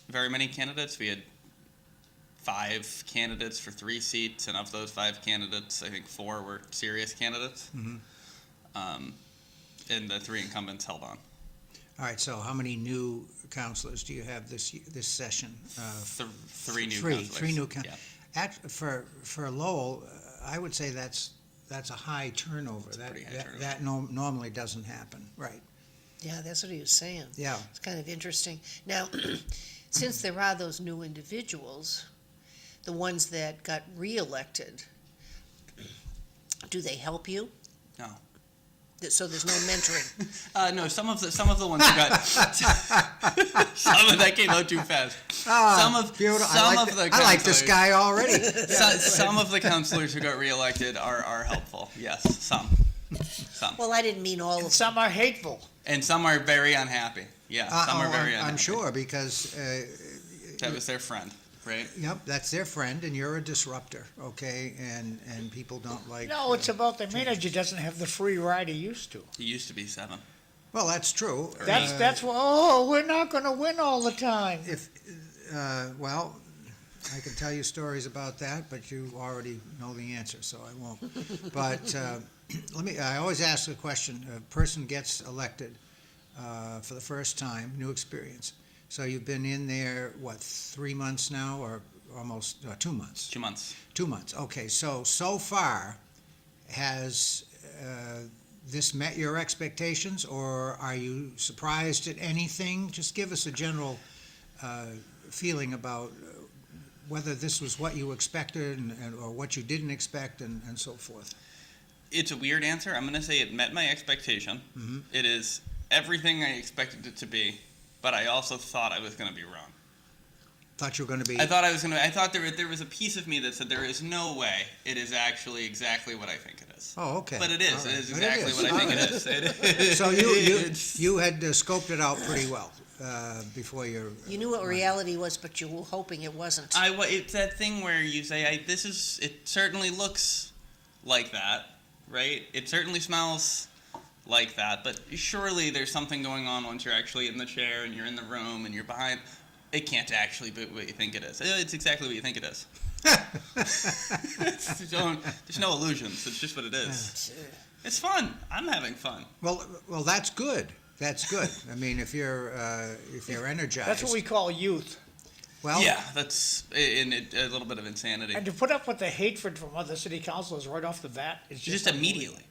very many candidates. We had 5 candidates for 3 seats, and of those 5 candidates, I think 4 were serious candidates. Mhm. And the 3 incumbents held on. All right, so how many new counselors do you have this session? 3 new Three counselors. new Yeah. For Lowell, I would say that's a high turnover. It's a pretty high turnover. That normally doesn't happen, right? Yeah, that's what he was saying. Yeah. It's kind of interesting. Now, since there are those new individuals, the ones that got reelected, do they help you? No. So there's no mentoring. No, some of the ones who got some of that came out too fast. Beautiful. I like this guy already. Some of the counselors who got reelected are helpful. Yes, some. Well, I didn't mean all of them. Some are hateful. And some are very unhappy. Yeah, some are very unhappy. I'm sure, because That was their friend, right? yep, that's their friend, and you're a disruptor, okay? And people don't like. No, it's about the manager doesn't have the free ride he used to. He used to be 7. Well, that's true. That's what, we're not going to win all the time. Well, I can tell you stories about that, but you already know the answer, so I won't. But I always ask the question: a person gets elected for the first time, new experience. So you've been in there, 3 months now, or almost 2 months? 2 months. 2 months. Okay. So far, has this met your expectations, or are you surprised at anything? Just give us a general feeling about whether this was what you expected or what you didn't expect, and so forth. It's a weird answer. I'm going to say it met my expectation. Mm-hmm. It is everything I expected it to be, but I also thought I was going to be wrong. Thought you were going to be. I thought there was a piece of me that said there is no way it is actually exactly what I think it is. Oh, okay. But it is. All right. It is But exactly what I think it is. It is. So you had scoped it out pretty well before your. You knew what reality was, but you were hoping it wasn't. It's that thing where you say, it certainly looks like that, right? It certainly smells like that, but surely there's something going on once you're actually in the chair and you're in the room and you're behind. It can't actually be what you think it is. It's exactly what you think it is. There's no illusions. It's just what it is. It's fun. I'm having fun. Well, that's good. That's good. I mean, if you're energized. That's what we call youth. Well, Yeah, that's a little bit of insanity. And to put up with the hatred from other city councilors right off the bat is Just just immediately.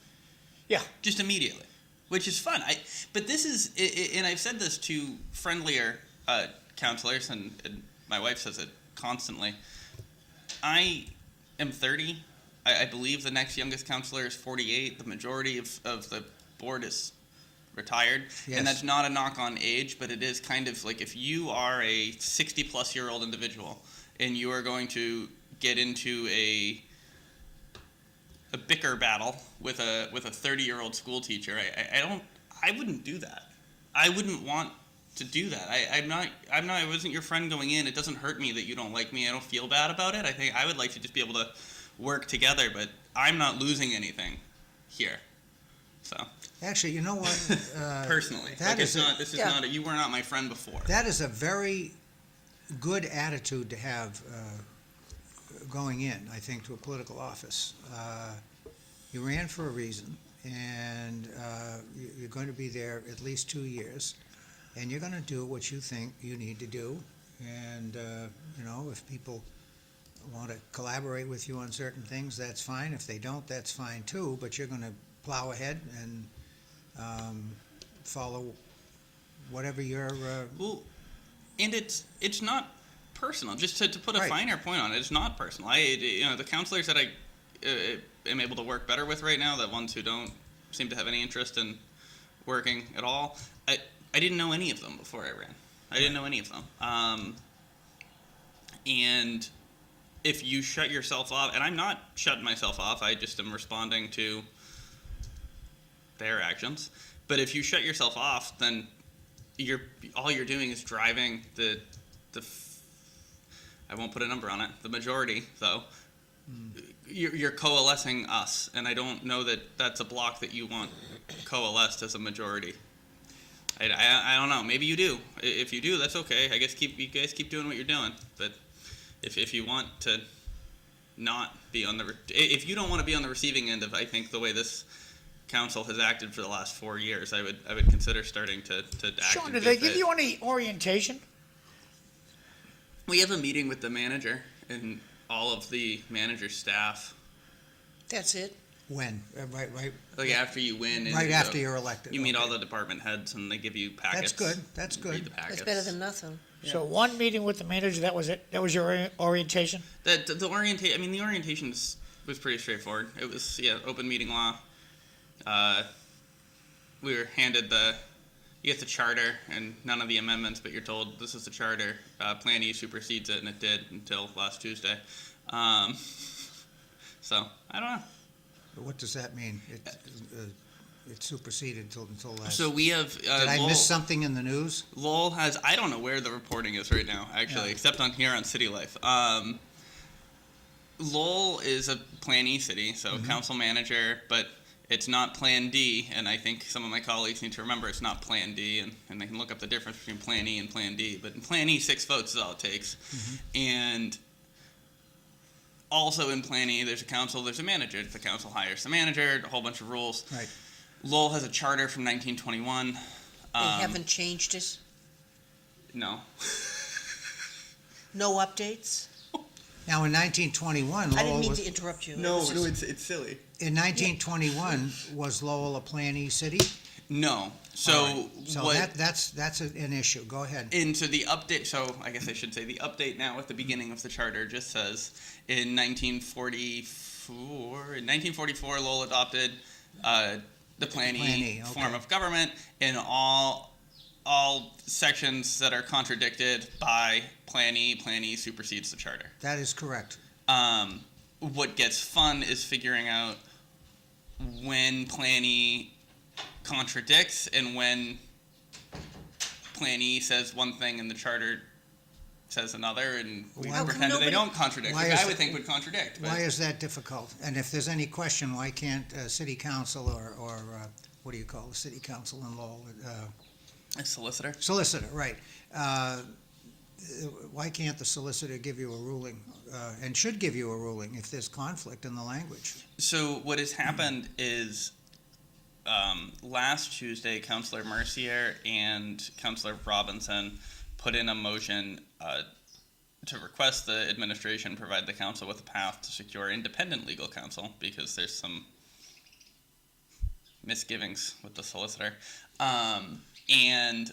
Yeah. Just immediately, which is fun. But this is, and I've said this to friendlier counselors, and my wife says it constantly. I am 30. I believe the next youngest counselor is 48. The majority of the board is retired. Yes. And that's not a knock on age, but it is kind of like if you are a 60-plus-year-old individual and you are going to get into a bicker battle with a 30-year-old school teacher, I wouldn't do that. I wouldn't want to do that. I wasn't your friend going in. It doesn't hurt me that you don't like me. I don't feel bad about it. I think I would like to just be able to work together, but I'm not losing anything here. So actually, you know what? personally, you were not my friend before. That is a very good attitude to have going in, I think, to a political office. You ran for a reason, and you're going to be there at least 2 years, and you're going to do what you think you need to do. And, if people want to collaborate with you on certain things, that's fine. If they don't, that's fine too, but you're going to plow ahead and follow whatever your... And it's not personal. Just to put a Right. finer point on it, it's not personal. The counselors that I am able to work better with right now, the ones who don't seem to have any interest in working at all, I didn't know any of them before I ran. I didn't know any of them. And if you shut yourself off, and I'm not shutting myself off, I just am responding to their actions. But if you shut yourself off, then all you're doing is driving the I won't put a number on it, the majority, though. You're coalescing us, and I don't know that that's a block that you want coalesced as a majority. I don't know. Maybe you do. If you do, that's okay. I guess you guys keep doing what you're doing. But if you want to not be on if you don't want to be on the receiving end of, I think, the way this council has acted for the last 4 years, I would consider starting to act. Sean, in did good they give faith. you any orientation? We have a meeting with the manager and all of the manager's staff. That's it. When? Right, Like after you win. and right after you're elected. You meet Okay. all the department heads and they give you packets. That's You read good. the packets. That's better than nothing. So one meeting with the manager, that was it? That was your orientation? The orientation was pretty straightforward. It was open meeting law. We were handed you get the charter and none of the amendments, but you're told this is the charter. Plan E supersedes it, and it did until last Tuesday. So I don't know. What does that mean? It superseded until last. So we have. Did I miss something in the news? Lowell has. I don't know where the reporting is right now, actually, Yeah. except on here on City Life. Lowell is a Plan E city, so council manager, but it's not Plan D, and I think some of my colleagues need to remember it's not Plan D, and they can look up the difference between Plan E and Plan D. But in Plan E, 6 votes is all it takes. And also in Plan E, there's a council, there's a manager. The council hires the manager, a whole bunch of rules. Right. Lowell has a charter from 1921. They haven't changed it? No. No updates? Now, in 1921, I didn't Lowell mean was, to interrupt you. No, It was just- it's silly. in 1921, was Lowell a Plan E city? No. So, All right. So what? that's an issue. Go ahead. Into the update, so I guess I should say the update now at the beginning of the charter just says in 1944, Lowell adopted the Plan E okay. form of government in all sections that are contradicted by Plan E. Plan E supersedes the charter. That is correct. What gets fun is figuring out when Plan E contradicts and when Plan E says one thing and the charter says another, and we How come pretend that they nobody- don't contradict, Why which is I would it- think would contradict. But Why is that difficult? And if there's any question, why can't city council or what do you call the city council in Lowell? a solicitor? Solicitor, right. Why can't the solicitor give you a ruling, and should give you a ruling if there's conflict in the language? So what has happened is last Tuesday, Councillor Mercier and Councillor Robinson put in a motion to request the administration provide the council with a path to secure independent legal counsel, because there's some misgivings with the solicitor. And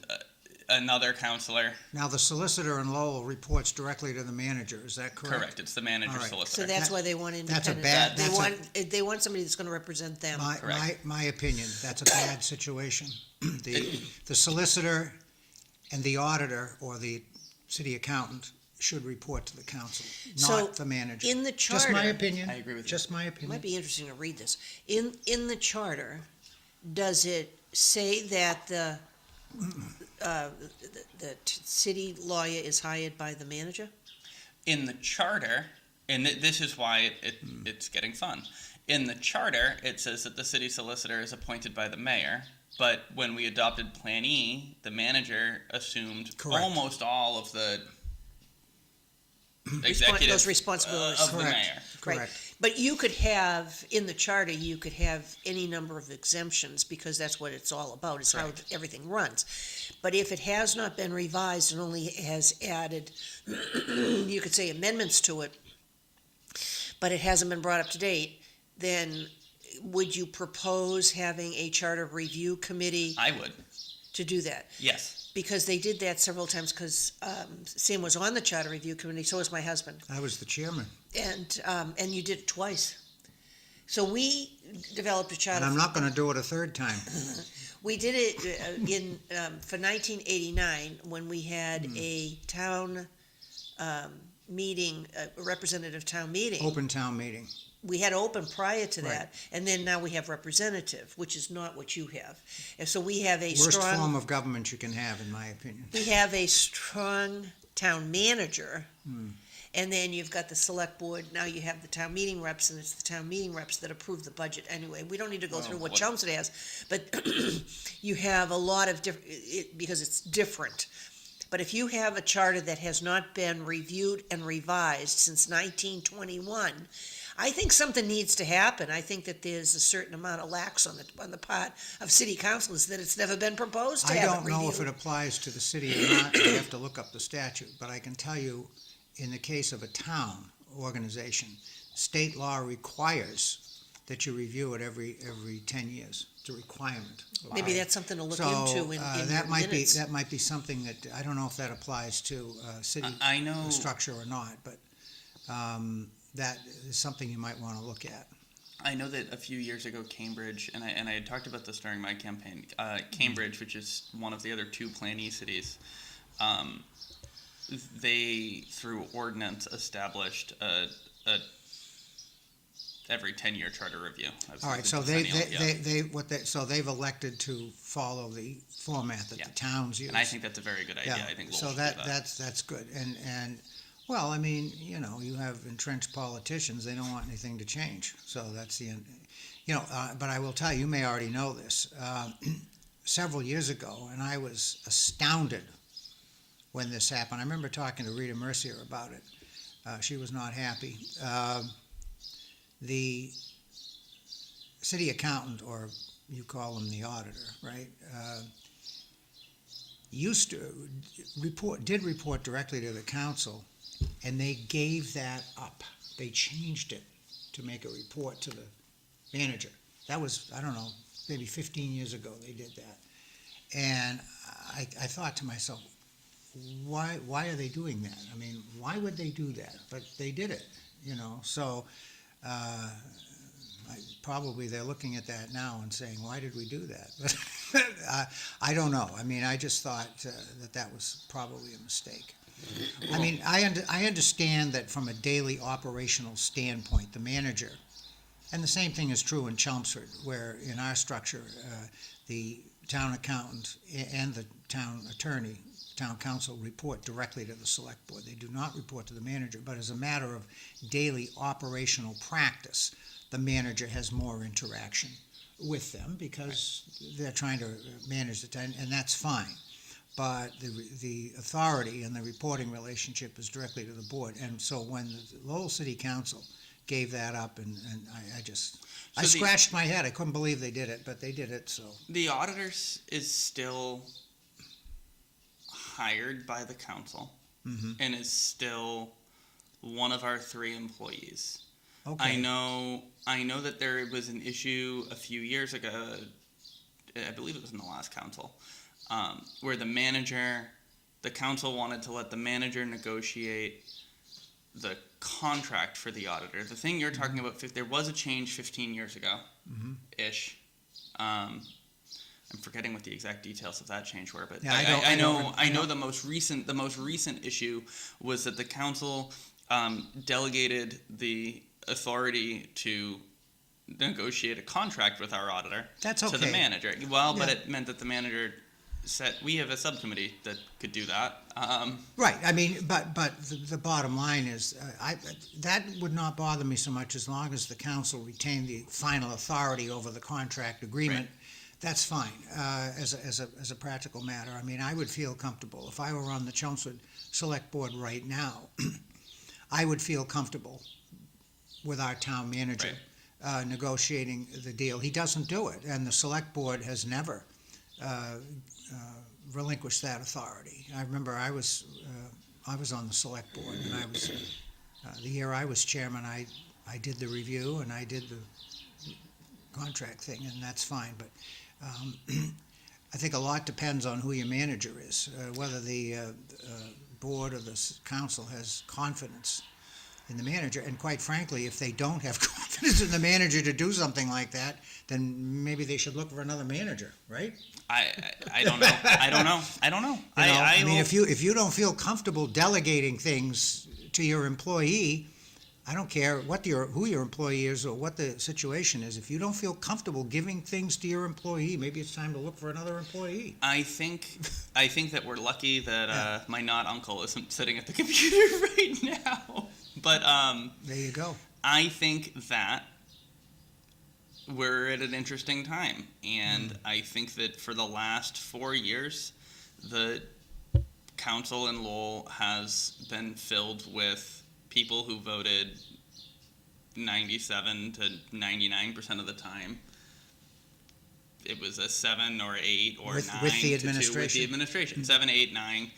another councillor. Now, the solicitor in Lowell reports directly to the manager, is that correct? Correct. It's the manager All right. solicitor. So that's That- why they want that's a independence. bad- They that's want, they want somebody that's gonna represent them. Correct. My opinion, that's a bad situation. The solicitor and the auditor or the city accountant should report to the council, So, not the manager. in the Just my charter- opinion. I agree with you. Just my It opinion. might be interesting to read this. In the charter, does it say that the city lawyer is hired by the manager? In the charter, and this is why it's getting fun. In the charter, it says that the city solicitor is appointed by the mayor, but when we adopted Plan E, the manager assumed Correct. almost all of the executive those responsibilities. of the Correct. mayor. Right. Correct. But you could have, in the charter, you could have any number of exemptions, because that's what it's all about, is how Correct. everything runs. But if it has not been revised and only has added, you could say amendments to it, but it hasn't been brought up to date, then would you propose having a charter review committee I would. to do that? Yes. Because they did that several times, because Sam was on the charter review committee, so was my husband. I was the chairman, And you did it twice. So we developed a charter. and I'm not gonna do it a third time. We did it for 1989, when we had a town meeting, a representative town meeting. Open town meeting. We had open prior to that, Right. and then now we have representative, which is not what you have. And so we have a Worst strong. form of government you can have, in my opinion. We have a strong town manager, And then you've got the select board, now you have the town meeting reps, and it's the town meeting reps that approve the budget anyway. We don't need to go through what Chelmsford has, but you have a lot of because it's different. But if you have a charter that has not been reviewed and revised since 1921, I think something needs to happen. I think that there's a certain amount of lax on the part of city councilors that it's never been proposed to I have it don't know if it reviewed. applies to the city or not. I have to look up the statute, but I can tell you, in the case of a town organization, state law requires that you review it every 10 years. It's a requirement. Maybe that's something to look So into in that your might be minutes. that might be something that I don't know if that applies to city I know. structure or not, but that is something you might want to look at. I know that a few years ago, Cambridge, and I had talked about this during my campaign. Cambridge, which is one of the other two Plan E cities, they through ordinance established a every 10-year charter review. All right, so they've elected to follow the format that the towns use. And I think that's a very good idea. Yeah, I think so Lowell should do that. that's good. And well, I mean, you have entrenched politicians, they don't want anything to change. So that's but I will tell you, you may already know this. Several years ago, and I was astounded when this happened. I remember talking to Rita Mercier about it. She was not happy. The city accountant, or you call him the auditor, right? Did report directly to the council, and they gave that up. They changed it to make a report to the manager. That was, I don't know, maybe 15 years ago they did that. And I thought to myself, why are they doing that? I mean, why would they do that? But they did it, so probably they're looking at that now and saying, why did we do that? But I don't know. I mean, I just thought that was probably a mistake. I mean, I understand that from a daily operational standpoint, the manager, and the same thing is true in Chelmsford, where in our structure, the town accountant and the town attorney, town council, report directly to the select board. They do not report to the manager, but as a matter of daily operational practice, the manager has more interaction with them because they're trying to manage the town, and that's fine. But the authority and the reporting relationship is directly to the board. And so when the Lowell City Council gave that up, and I scratched my head. I couldn't believe they did it, but they did it, so. The auditors is still hired by the council and is still one of our 3 employees. Okay. I know that there was an issue a few years ago, I believe it was in the last council, where the council wanted to let the manager negotiate the contract for the auditor. The thing you're talking about, there was a change 15 years ago, ish. I'm forgetting what the exact details of that change were, but Yeah, I know the most recent issue was that the council delegated the authority to negotiate a contract with our auditor That's to the okay. manager. Well, but Yeah. it meant that the manager said we have a subcommittee that could do that. Right, I mean, but the bottom line is, that would not bother me so much as long as the council retained the final authority over the contract agreement. Right. That's fine, as a practical matter. I mean, I would feel comfortable, if I were on the Chelmsford Select Board right now, I would feel comfortable with our town manager negotiating the deal. He doesn't do it, and the Select Board has never relinquished that authority. I remember I was on the Select Board, and I was the year I was chairman, I did the review and I did the contract thing, and that's fine. But I think a lot depends on who your manager is, whether the board or the council has confidence in the manager. And quite frankly, if they don't have confidence in the manager to do something like that, then maybe they should look for another manager, right? I don't know. I don't know. I mean, if you don't feel comfortable delegating things to your employee, I don't care who your employee is or what the situation is. If you don't feel comfortable giving things to your employee, maybe it's time to look for another employee. I think that we're lucky that my not uncle isn't sitting at the computer right now. But There you go. I think that we're at an interesting time, and I think that for the last 4 years, the council in Lowell has been filled with people who voted 97 to 99% of the time. It was a 7 or 8 or With 9 the to 2 with the administration. administration. 7, 8, 9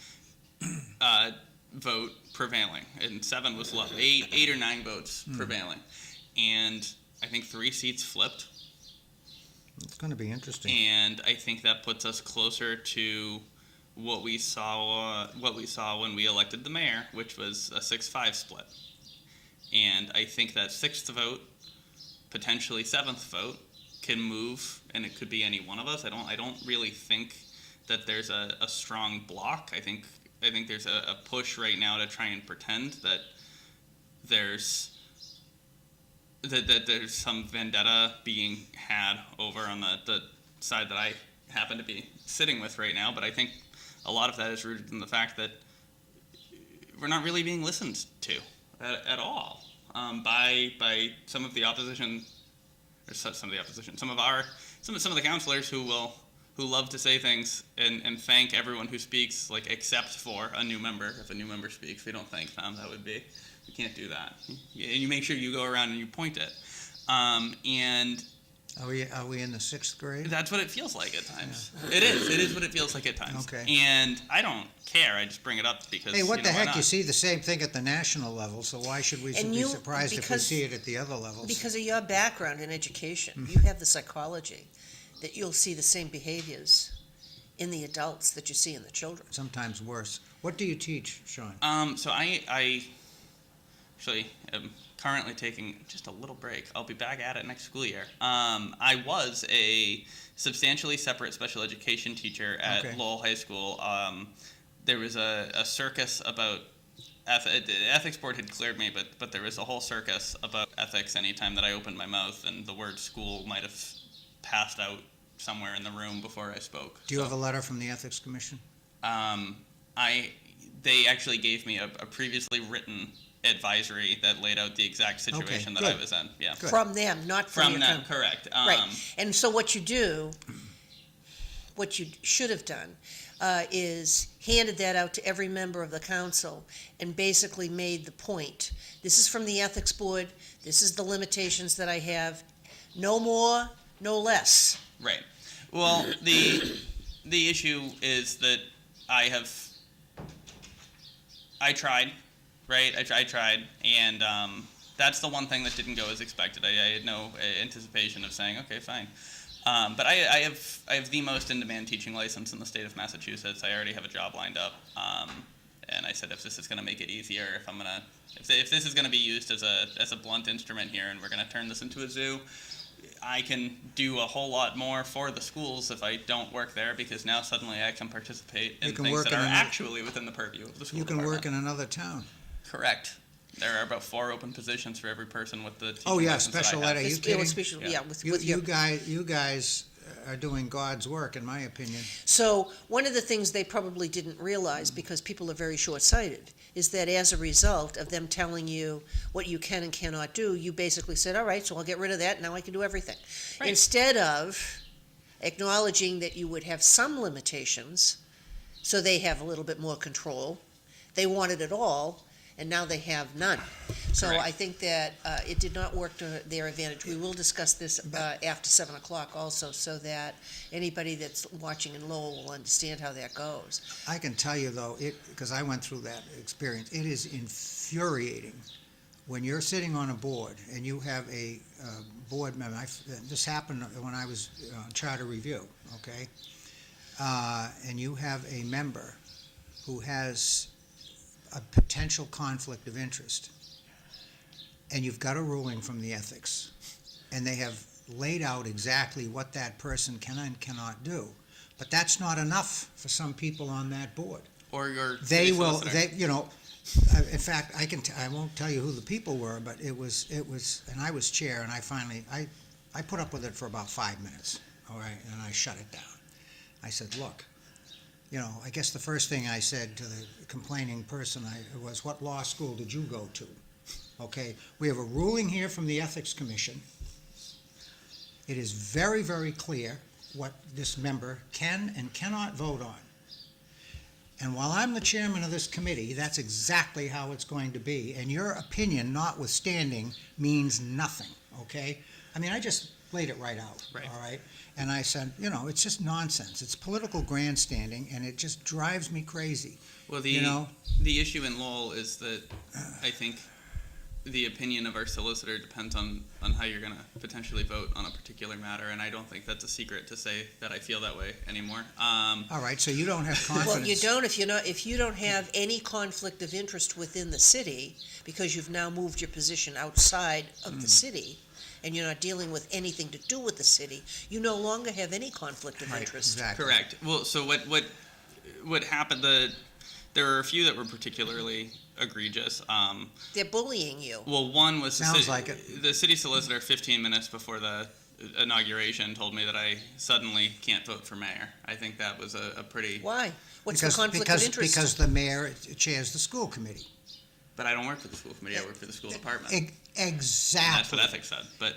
vote prevailing, and 7 was low. 8 or 9 votes prevailing, and I think 3 seats flipped. It's going to be interesting. And I think that puts us closer to what we saw when we elected the mayor, which was a 6-5 split. And I think that 6th vote, potentially 7th vote, can move, and it could be any one of us. I don't really think that there's a strong block. I think there's a push right now to try and pretend that there's some vendetta being had over on the side that I happen to be sitting with right now. But I think a lot of that is rooted in the fact that we're not really being listened to at all by some of the opposition, or some of the opposition, some of the councilors who love to say things and thank everyone who speaks, like, except for a new member. If a new member speaks, we don't thank them. We can't do that. And you make sure you go around and you point it. And Are we in the 6th grade? that's what it feels like at times. Yeah. It is what it feels like at times. Okay. And I don't care. I just bring it up because, Hey, what the why heck? not? You see the same thing at the national level, so why should we And be you- surprised if we because- see it at the other levels? Because of your background in education, Mm-hmm. you have the psychology that you'll see the same behaviors in the adults that you see in the children. Sometimes worse. What do you teach, Sean? So I actually am currently taking just a little break. I'll be back at it next school year. I was a substantially separate special education teacher at Okay. Lowell High School. There was a circus about the ethics board had cleared me, but there was a whole circus about ethics anytime that I opened my mouth, and the word school might have passed out somewhere in the room before I spoke. Do you have a letter from the Ethics Commission? They actually gave me a previously written advisory that laid out the exact situation that I good. was in. Yeah. Good. From them, not from From your them, company. correct. Right. And so what you should have done is handed that out to every member of the council and basically made the point. This is from the ethics board. This is the limitations that I have. No more, no less. Right. Well, the issue is that I tried, right? I tried, and that's the one thing that didn't go as expected. I had no anticipation of saying, okay, fine. But I have the most in-demand teaching license in the state of Massachusetts. I already have a job lined up, and I said, if this is going to make it easier, if this is going to be used as a blunt instrument here, and we're going to turn this into a zoo, I can do a whole lot more for the schools if I don't work there, because now suddenly I can participate in things that are actually within the purview of the school You can department. work in another town. Correct. There are about 4 open positions for every person with the teaching Oh, yeah, license that I special have. ed. Are you It's- kidding? special- Yeah. with You your guys are doing God's work, in my opinion. So one of the things they probably didn't realize, because people are very short-sighted, is that as a result of them telling you what you can and cannot do, you basically said, all right, so I'll get rid of that, now I can do everything. Right. Instead of acknowledging that you would have some limitations, so they have a little bit more control, they wanted it all, and now they have none. So Correct. I think that it did not work to their advantage. We will discuss this after 7 o'clock also, so that anybody that's watching in Lowell will understand how that goes. I can tell you, though, because I went through that experience, it is infuriating when you're sitting on a board and you have a board member. This happened when I was on charter review, okay? And you have a member who has a potential conflict of interest, and you've got a ruling from the ethics, and they have laid out exactly what that person can and cannot do. But that's not enough for some people on that board. Or your They city will, solicitor. In fact, I won't tell you who the people were, but it was, and I was chair, and I put up with it for about 5 minutes, all right, and I shut it down. I said, look, I guess the first thing I said to the complaining person was, what law school did you go to? Okay, we have a ruling here from the Ethics Commission. It is very, very clear what this member can and cannot vote on. And while I'm the chairman of this committee, that's exactly how it's going to be. And your opinion, notwithstanding, means nothing, okay? I mean, I just laid it right out, Right. all right? And I said, it's just nonsense. It's political grandstanding, and it just drives me crazy. Well, the issue in Lowell is that I think the opinion of our solicitor depends on how you're going to potentially vote on a particular matter, and I don't think that's a secret to say that I feel that way anymore. All right, so you don't have confidence. Well, you don't if you don't have any conflict of interest within the city, because you've now moved your position outside of the city, and you're not dealing with anything to do with the city, you no longer have any conflict of Right, interest. exactly. Correct. Well, so what happened? There were a few that were particularly egregious. They're bullying you. Well, one was Sounds like it. The city solicitor 15 minutes before the inauguration told me that I suddenly can't vote for mayor. I think that was a pretty... Why? What's the conflict of interest? Because the mayor chairs the school committee. But I don't work for the school committee. I work for the school department. Exactly. And that's what ethics said. But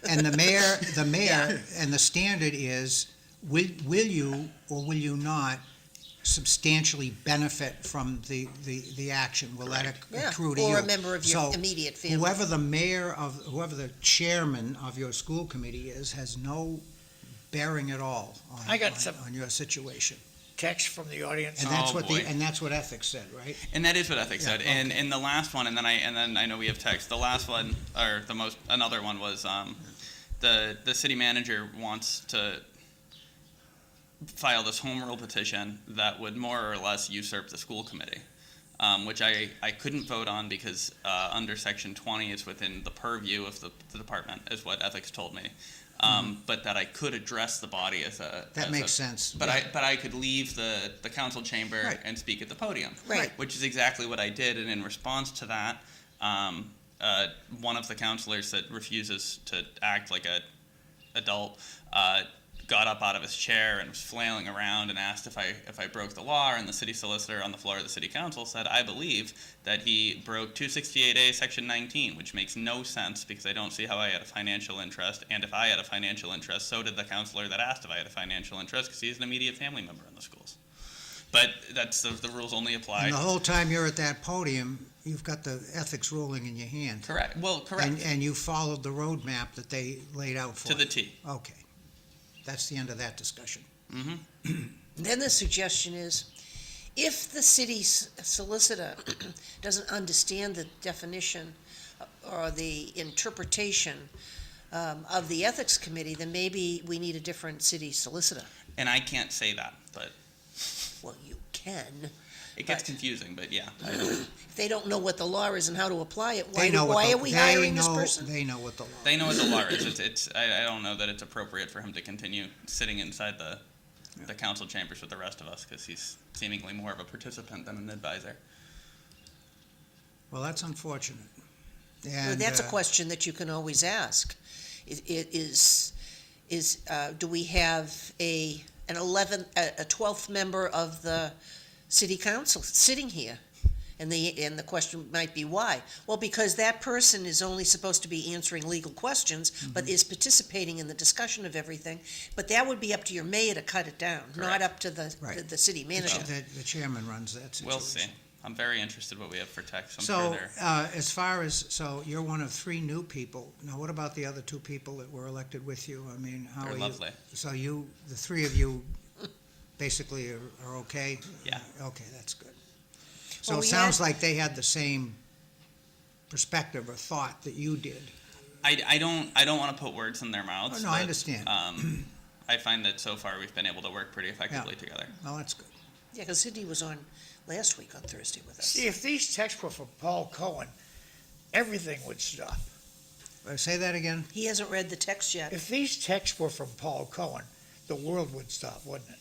And the mayor, and the standard is, will you or will you not substantially benefit from the action? Will that Yeah, accrue to you? or a member of your So immediate family. whoever the chairman of your school committee is has no bearing at all I got some- on your situation. Text from the audience. And that's Oh, what boy. and that's what ethics said, right? And that is what ethics Yeah, said. And the last one, and then I know we have text. The last one, or another one was the city manager wants to file this home rule petition that would more or less usurp the school committee, which I couldn't vote on because under Section 20 it's within the purview of the department, is what ethics told me. But that I could address the body That makes sense. But I could leave the council chamber Right. and speak at the podium. Right. Which is exactly what I did, and in response to that, one of the counselors that refuses to act like a adult got up out of his chair and was flailing around and asked if I broke the law, and the city solicitor on the floor of the city council said, I believe that he broke 268A section 19, which makes no sense because I don't see how I had a financial interest, and if I had a financial interest, so did the counselor that asked if I had a financial interest because he's an immediate family member in the schools. But that's the rules only apply. And the whole time you're at that podium, you've got the ethics ruling in your hand. Correct. Well, correct. And you followed the roadmap that they laid out for To you. the T. Okay. That's the end of that discussion. Then the suggestion is, if the city's solicitor doesn't understand the definition or the interpretation of the ethics committee, then maybe we need a different city solicitor. And I can't say that, but Well, you can. it gets But- confusing, but yeah. If they don't know what the law is and how to apply it, They know why are we hiring this person? They know what the law. They know what the law is. I don't know that it's appropriate for him to continue sitting inside the council chambers with the rest of us because he's seemingly more of a participant than an advisor. Well, that's unfortunate. Well, And that's a question that you can always ask. Do we have a 12th member of the city council sitting here? And the question might be why? Well, because that person is only supposed to be answering legal questions, but is participating in the discussion of everything. But that would be up to your mayor to cut it down, not Correct. up to the Right. city manager. The chairman runs that situation. We'll see. I'm very interested what we have for text. I'm So, sure they're... so you're one of 3 new people. Now, what about the other 2 people that were elected with you? I mean, how They're are lovely. you? So the 3 of you basically are okay? Yeah. Okay, that's good. So Well, it we sounds had- like they had the same perspective or thought that you did. I don't want to put words in their mouths. Oh, no, I but, understand. I find that so far we've been able to work pretty effectively together. Well, that's good. Yeah, because Cindy was on last week on Thursday with us. See, if these texts were from Paul Cohen, everything would stop. Say that again? He hasn't read the text yet. If these texts were from Paul Cohen, the world would stop, wouldn't it?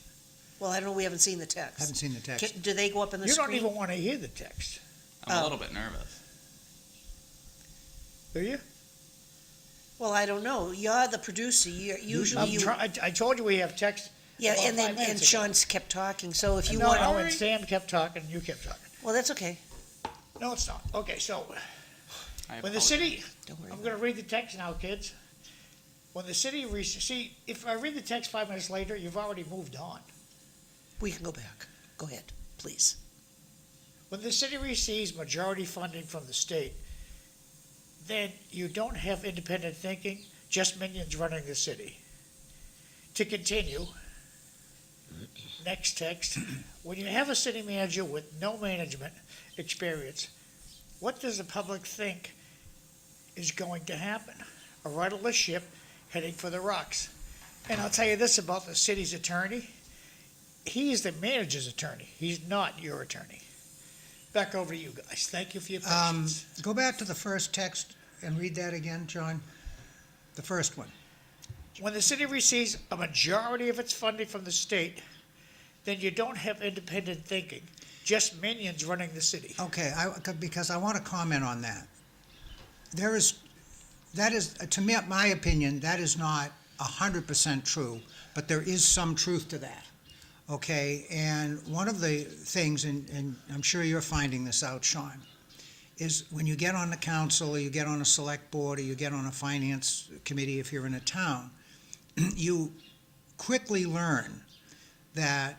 Well, I don't know, we haven't seen the text. Haven't seen the text. Do they go up in the You screen? don't even want to hear the text. I'm a little bit nervous. Do you? Well, I don't know. You're the producer. Usually you. I told you we have text. Yeah, about and then 5 minutes and ago. Sean's kept talking. So if you No, want, no, and Sam kept talking, and you kept talking. well, that's okay. No, it's not. Okay, so I when the apologize. city, Don't worry. I'm gonna read the text now, kids. When the city, see, if I read the text 5 minutes later, you've already moved on. We can go back. Go ahead, please. When the city receives majority funding from the state, then you don't have independent thinking, just minions running the city. To continue, next text, when you have a city manager with no management experience, what does the public think is going to happen? A rudderless ship heading for the rocks. And I'll tell you this about the city's attorney. He is the manager's attorney. He's not your attorney. Back over to you guys. Thank you for your patience. Go back to the first text and read that again, John. The first one. When the city receives a majority of its funding from the state, then you don't have independent thinking, just minions running the city. Okay, because I want to comment on that. That is, to me, my opinion, that is not 100% true, but there is some truth to that. Okay, and one of the things, and I'm sure you're finding this out, Sean, is when you get on the council, or you get on a select board, or you get on a finance committee if you're in a town, you quickly learn that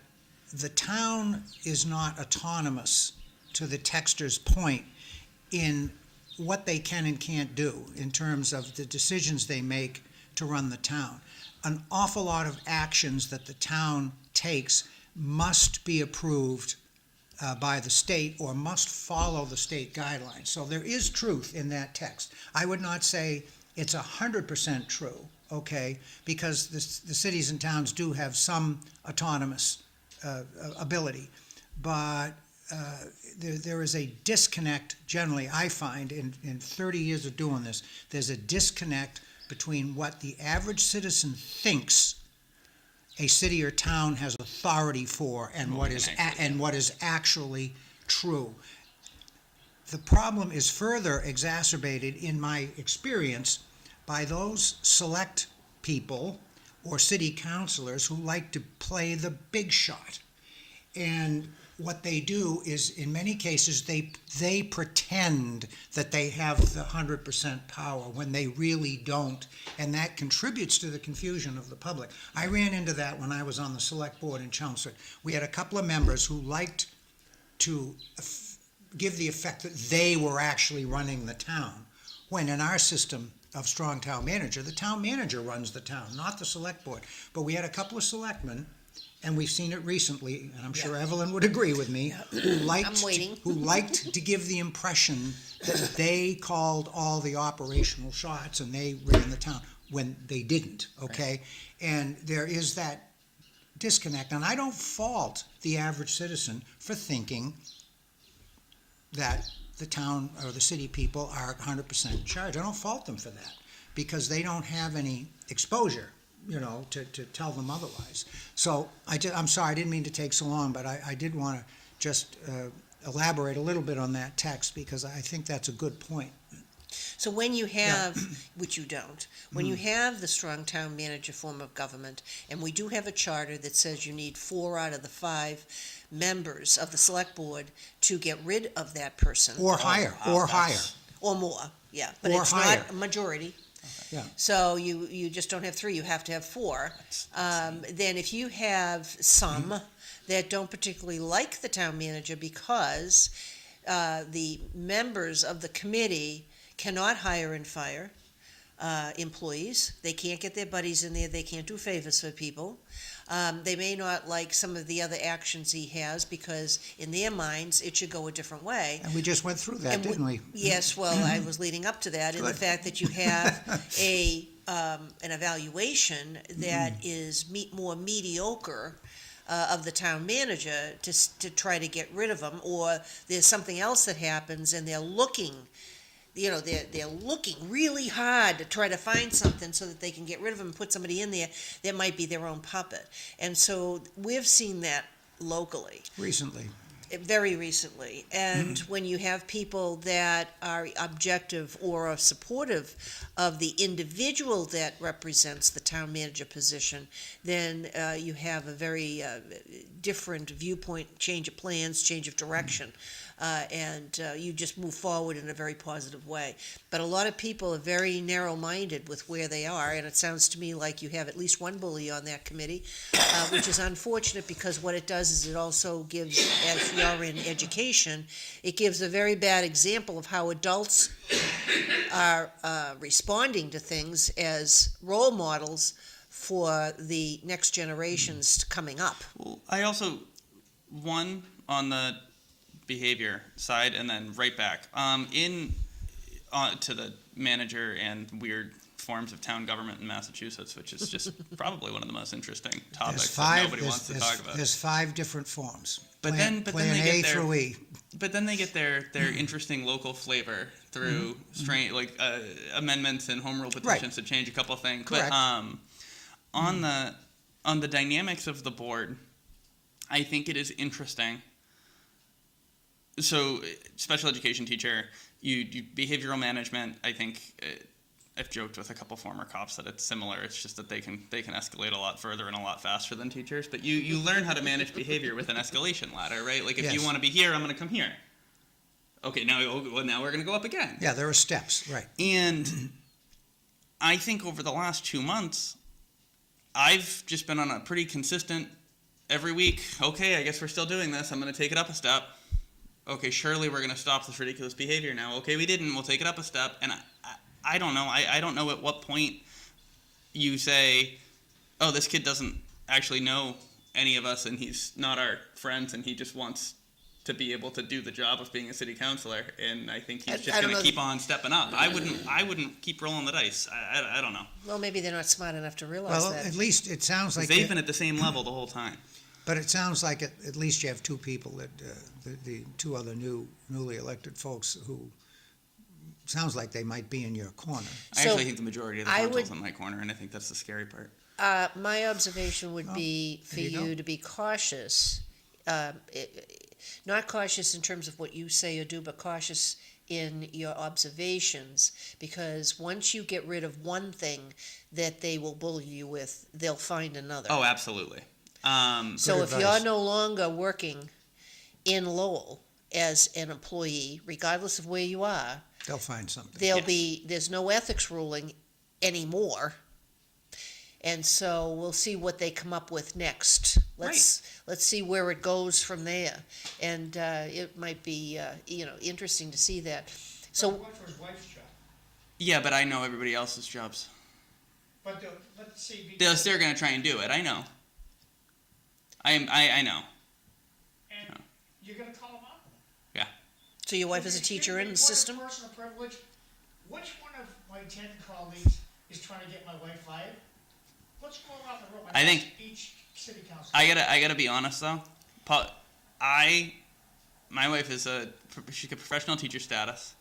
the town is not autonomous, to the texter's point, in what they can and can't do in terms of the decisions they make to run the town. An awful lot of actions that the town takes must be approved by the state or must follow the state guidelines. So there is truth in that text. I would not say it's 100% true, okay, because the cities and towns do have some autonomous ability. But there is a disconnect, generally, I find, in 30 years of doing this, there's a disconnect between what the average citizen thinks a city or town has authority for and what is actually true. The problem is further exacerbated, in my experience, by those select people or city councilors who like to play the big shot. And what they do is, in many cases, they pretend that they have the 100% power when they really don't, and that contributes to the confusion of the public. I ran into that when I was on the select board in Chelmsford. We had a couple of members who liked to give the effect that they were actually running the town, when in our system of strong town manager, the town manager runs the town, not the select board. But we had a couple of selectmen, and we've seen it recently, and I'm sure Evelyn would agree with me, who liked to give the impression that they called all the operational shots and they ran the town, when they didn't, okay? Right. And there is that disconnect, and I don't fault the average citizen for thinking that the town or the city people are 100% in charge. I don't fault them for that, because they don't have any exposure, to tell them otherwise. So I'm sorry, I didn't mean to take so long, but I did want to just elaborate a little bit on that text, because I think that's a good point. So when you have, which you don't, when you have the strong town manager form of government, and we do have a charter that says you need 4 out of the 5 members of the select board to get rid of that person. Or higher. Or more, yeah. But Or it's higher. not a majority. Yeah. So you just don't have 3, you have to have 4. Then if you have some that don't particularly like the town manager because the members of the committee cannot hire and fire employees, they can't get their buddies in there, they can't do favors for people. They may not like some of the other actions he has because in their minds it should go a different way. And we just went through that, didn't we? Yes, well, I was leading up to that, in the fact that you have an evaluation that is more mediocre of the town manager to try to get rid of them, or there's something else that happens and they're looking. They're looking really hard to try to find something so that they can get rid of them and put somebody in there that might be their own puppet. And so we've seen that locally. Recently. very recently. And when you have people that are objective or are supportive of the individual that represents the town manager position, then you have a very different viewpoint, change of plans, change of direction. And you just move forward in a very positive way. But a lot of people are very narrow-minded with where they are, and it sounds to me like you have at least one bully on that committee, which is unfortunate because what it does is it also gives, as you're in education, it gives a very bad example of how adults are responding to things as role models for the next generations coming up. Well, I also, one, on the behavior side, and then right back to the manager and weird forms of town government in Massachusetts, which is just probably one of the most interesting topics that nobody wants to talk about. There's 5 different forms. But Plan then they A get their, through E. But then they get their interesting local flavor through amendments and home rule petitions to change a couple of things. Correct. But on the dynamics of the board, I think it is interesting. So, special education teacher, you behavioral management. I think I've joked with a couple former cops that it's similar. It's just that they can escalate a lot further and a lot faster than teachers. But you learn how to manage behavior with an escalation ladder, right? Like if you want to be here, I'm going to come here. Okay, now we're going to go up again. Yeah, there are steps, right. And I think over the last 2 months, I've just been on a pretty consistent every week. Okay, I guess we're still doing this. I'm going to take it up a step. Okay, surely we're going to stop this ridiculous behavior now. Okay, we didn't. We'll take it up a step. And I don't know. I don't know at what point you say, oh, this kid doesn't actually know any of us and he's not our friends and he just wants to be able to do the job of being a city councilor. And I think he's just going to keep on stepping up. I wouldn't keep rolling the dice. I don't know. Well, maybe they're not smart enough to realize Well, that. at least it sounds like... They've been at the same level the whole time. But it sounds like at least you have 2 people that, the 2 other newly elected folks who sounds like they might be in your corner. I So, actually think the majority of the council's in my corner, and I think that's the scary part. My observation would be for there you you go. to be cautious, not cautious in terms of what you say or do, but cautious in your observations, because once you get rid of one thing that they will bully you with, they'll find another. Oh, absolutely. So if Good you're advice. no longer working in Lowell as an employee, regardless of where you are, They'll find something. there's no ethics ruling anymore. And so we'll see what they come up with next. Let's see where it goes from there. And it might be interesting to see that. So What for his wife's job? Yeah, but I know everybody else's jobs. But let's see. They're going to try and do it. I know. I know. And you're going to call him out? so your wife is a teacher in the system? Point of personal privilege. Which one of my 10 colleagues is trying to get my wife fired? Let's go around the room and I ask think- each city council. I gotta be honest though. My wife is she's a professional teacher status,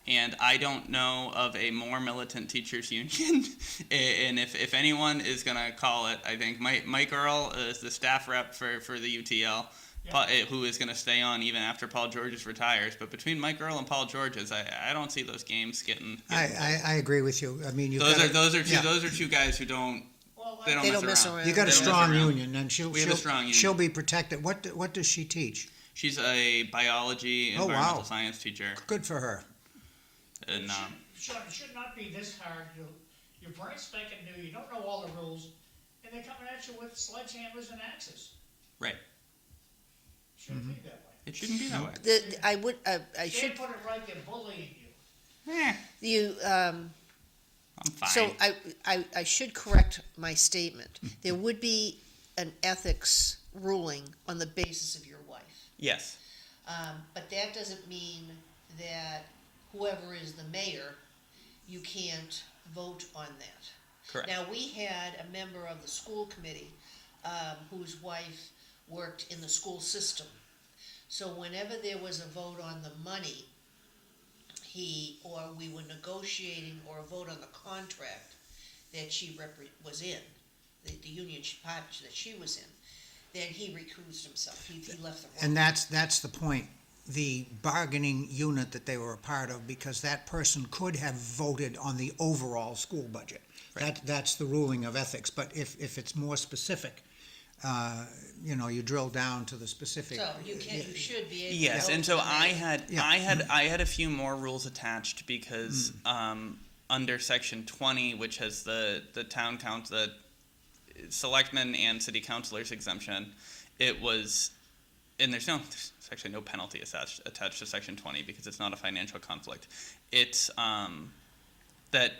and I don't know of a more militant teachers union. And if anyone is gonna call it, I think Mike Earl is the staff rep for the UTL. Who is going to stay on even after Paul Georges retires. But between Mike Earl and Paul Georges, I don't see those games getting I agree with you. I mean, those are two guys who don't they don't mess around. You got a They don't mess strong around. union, and We have a strong union. she'll be protected. What does she teach? She's a biology Oh, wow. environmental science teacher, Good for her. and Sean, it should not be this hard. You're brand spanking new. You don't know all the rules, and they're coming at you with sledgehammers and axes. right. Shouldn't be that way. It shouldn't be that way. I should Can't put it right. They're bullying you. you. I'm fine. So I should correct my statement. There would be an ethics ruling on the basis of your wife. Yes. But that doesn't mean that whoever is the mayor, you can't vote on that. Correct. Now, we had a member of the school committee whose wife worked in the school system. So whenever there was a vote on the money, or we were negotiating or a vote on the contract that she was in, the union part that she was in, then he recused himself. He left the room. And that's the point. The bargaining unit that they were a part of, because that person could have voted on the overall school budget. Right. That's the ruling of ethics. But if it's more specific, you drill down to the specific. So you should be able to. Yes, vote and so on that. I had a few more rules attached because under section 20, which has the town council, the selectmen and city councilors exemption, it was, and there's actually no penalty attached to section 20 because it's not a financial conflict. It's that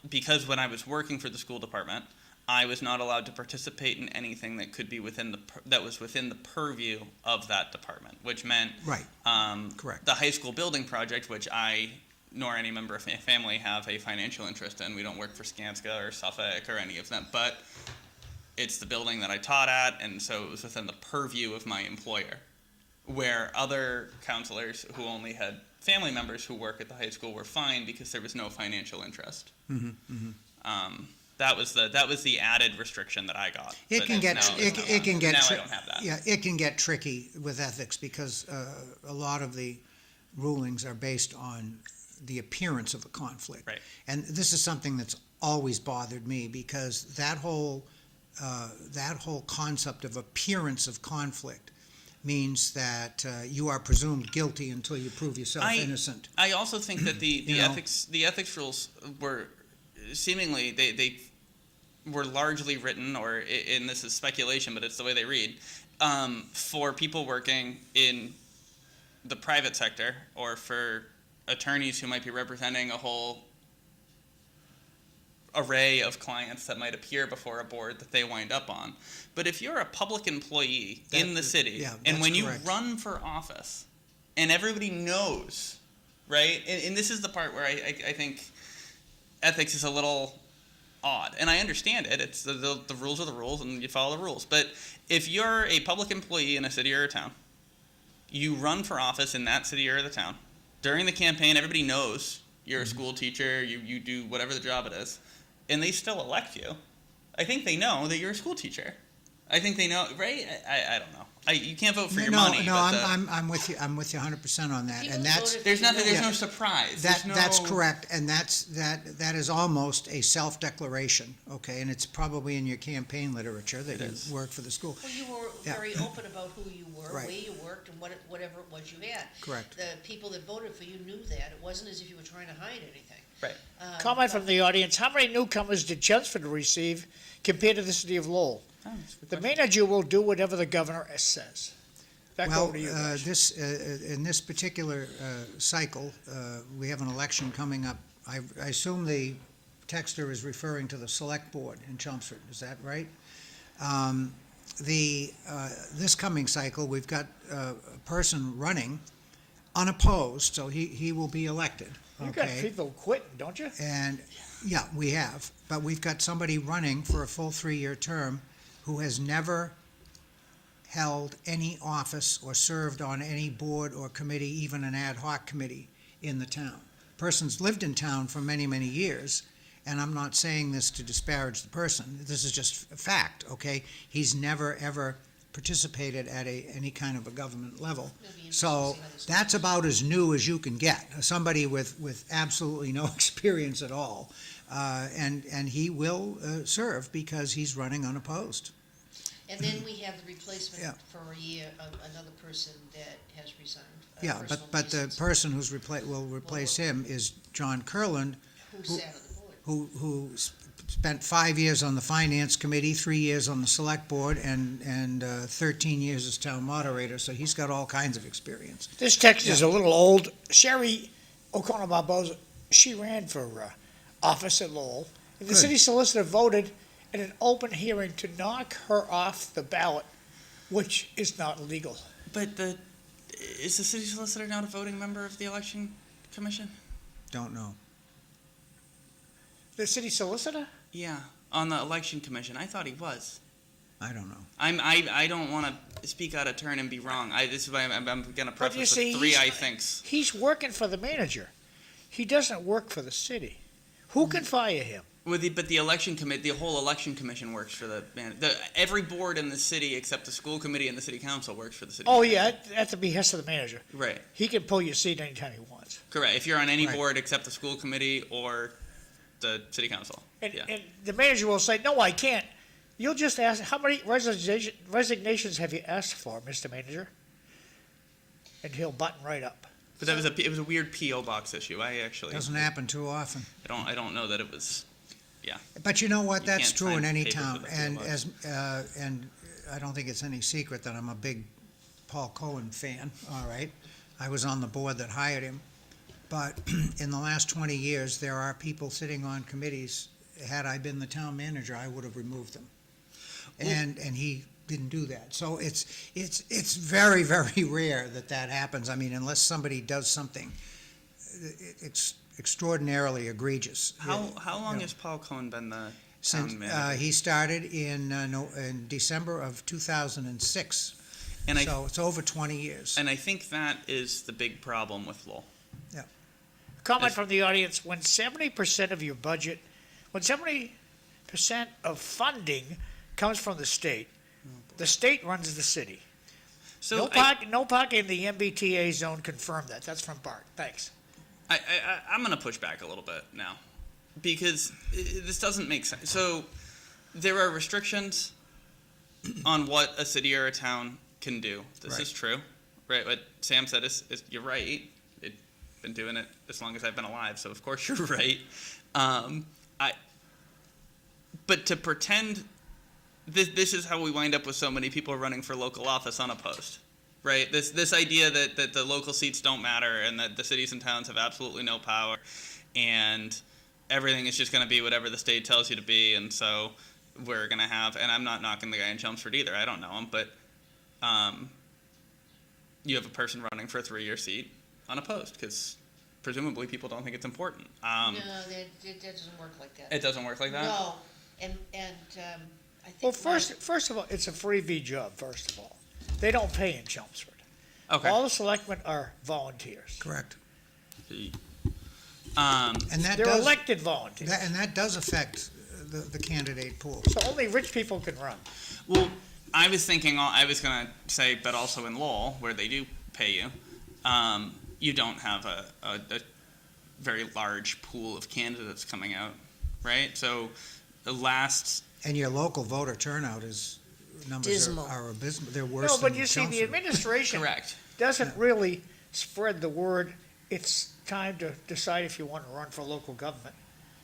because when I was working for the school department, I was not allowed to participate in anything that could be within the purview of that department, which meant Right. Correct. the high school building project, which I nor any member of my family have a financial interest in. We don't work for Skanska or Suffolk or any of them, but it's the building that I taught at, and so it was within the purview of my employer. Where other counselors who only had family members who work at the high school were fine because there was no financial interest. That was the added restriction that I got. It But can get now now I don't have that. Yeah, it can get tricky with ethics because a lot of the rulings are based on the appearance of a conflict. Right. And this is something that's always bothered me because that whole concept of appearance of conflict means that you are presumed guilty until you prove yourself innocent. I also think that the You know? ethics rules were seemingly they were largely written, and this is speculation, but it's the way they read, for people working in the private sector or for attorneys who might be representing a whole array of clients that might appear before a board that they wind up on. But if you're a public employee in the city, and that's when correct. you run for office, and everybody knows, right? And this is the part where I think ethics is a little odd. And I understand it. It's the rules are the rules, and you follow the rules. But if you're a public employee in a city or a town, you run for office in that city or the town. During the campaign, everybody knows you're a school teacher, you do whatever the job it is, and they still elect you. I think they know that you're a school teacher. I think they know, right? I don't know. You can't vote for your money. No, but I'm with you. I'm with you 100% on that, People and that's voted there's nothing. There's Yeah. no surprise. that's correct, and that is almost a self-declaration, okay? And it's probably in your campaign literature that It you is. work for the school. Well, you were Yeah. very open about who you were, Right. where you worked, and whatever it was you had. Correct. The people that voted for you knew that. It wasn't as if you were trying to hide anything. Right. Comment from the audience, how many newcomers did Chelmsford receive compared to the city of Lowell? Oh, that's a good The question. manager will do whatever the governor says. Back Well, over to you guys. in this particular cycle, we have an election coming up. I assume the texter is referring to the select board in Chelmsford. Is that right? This coming cycle, we've got a person running unopposed, so he will be elected. You got Okay. people quitting, don't you? And, yeah, we have. But we've got somebody running for a full 3-year term who has never held any office or served on any board or committee, even an ad hoc committee in the town. Person's lived in town for many, many years, and I'm not saying this to disparage the person. This is just a fact, okay? He's never, ever participated at any kind of a government level. It'll be interesting to So see how this that's about as new as you can get, somebody with absolutely no experience at all. And he will serve because he's running unopposed. And then we have the replacement Yeah. for a year of another person that has resigned. Yeah, personal but the reasons, person who's will replace him is John Kurland, who sat on the board. who spent 5 years on the finance committee, 3 years on the select board, and 13 years as town moderator, so he's got all kinds of experience. This text is a little old. Sherry O'Connor Barboza, she ran for office at Lowell. And the Good. city solicitor voted in an open hearing to knock her off the ballot, which is not legal. But is the city solicitor not a voting member of the election commission? Don't know. The city solicitor? Yeah, on the election commission. I thought he was. I don't know. I don't want to speak out of turn and be wrong. This is why I'm going to But preface you see, with 3 he's- I thinks. He's working for the manager. He doesn't work for the city. Who can fire him? But the election the whole election commission works for every board in the city except the school committee and the city council works for the city. Oh, manager. yeah, at the behest of the manager. Right. He can pull your seat anytime he wants. Correct. If you're on any Right. board except the school committee or the city council. And, Yeah. and the manager will say, no, I can't. You'll just ask, how many resignations have you asked for, Mr. Manager? And he'll button right up. But it was a weird PO box issue. I actually Doesn't happen too often. I don't know that it was. Yeah. But you know what? You That's can't true sign in any paper town. for the And mailbox. and I don't think it's any secret that I'm a big Paul Cohen fan. All right, I was on the board that hired him. But in the last 20 years, there are people sitting on committees. Had I been the town manager, I would have removed them. And he didn't do that. So it's very, very rare that happens. I mean, unless somebody does something extraordinarily egregious. How long know. has Paul Cohen been the Since town manager? he started in December of 2006, And so it's over 20 years. I think that is the big problem with Lowell. Comment Yes. from the audience, when 70% of your budget, when 70% of funding comes from the state runs the city. So No parking in the MBTA zone, confirm that. That's from Bart. Thanks. I'm going to push back a little bit now because this doesn't make sense. So there are restrictions on what a city or a town can do. This Right. is true, right? What Sam said is you're right. I've been doing it as long as I've been alive, so of course you're right. But to pretend this is how we wind up with so many people running for local office unopposed. Right, this idea that the local seats don't matter and that the cities and towns have absolutely no power, and everything is just going to be whatever the state tells you to be, and so we're going to have. And I'm not knocking the guy in Chelmsford either. I don't know him, but you have a person running for a 3-year seat unopposed because presumably people don't think it's important. No, it doesn't work like that. It doesn't work like that. No, and I think. Well, first of all, it's a free V job, first of all. They don't pay in Chelmsford. Okay. All the selectmen are volunteers. Correct. Um, And that They're does elected volunteers. and that does affect the candidate pool. So only rich people can run. Well, I was thinking, I was going to say, but also in Lowell, where they do pay you, you don't have a very large pool of candidates coming out, right? So the last. And your local voter turnout numbers Dismal. are abysmal. They're worse No, than but you see, the Chelmsford. administration Correct. doesn't really spread the word, it's time to decide if you want to run for local government.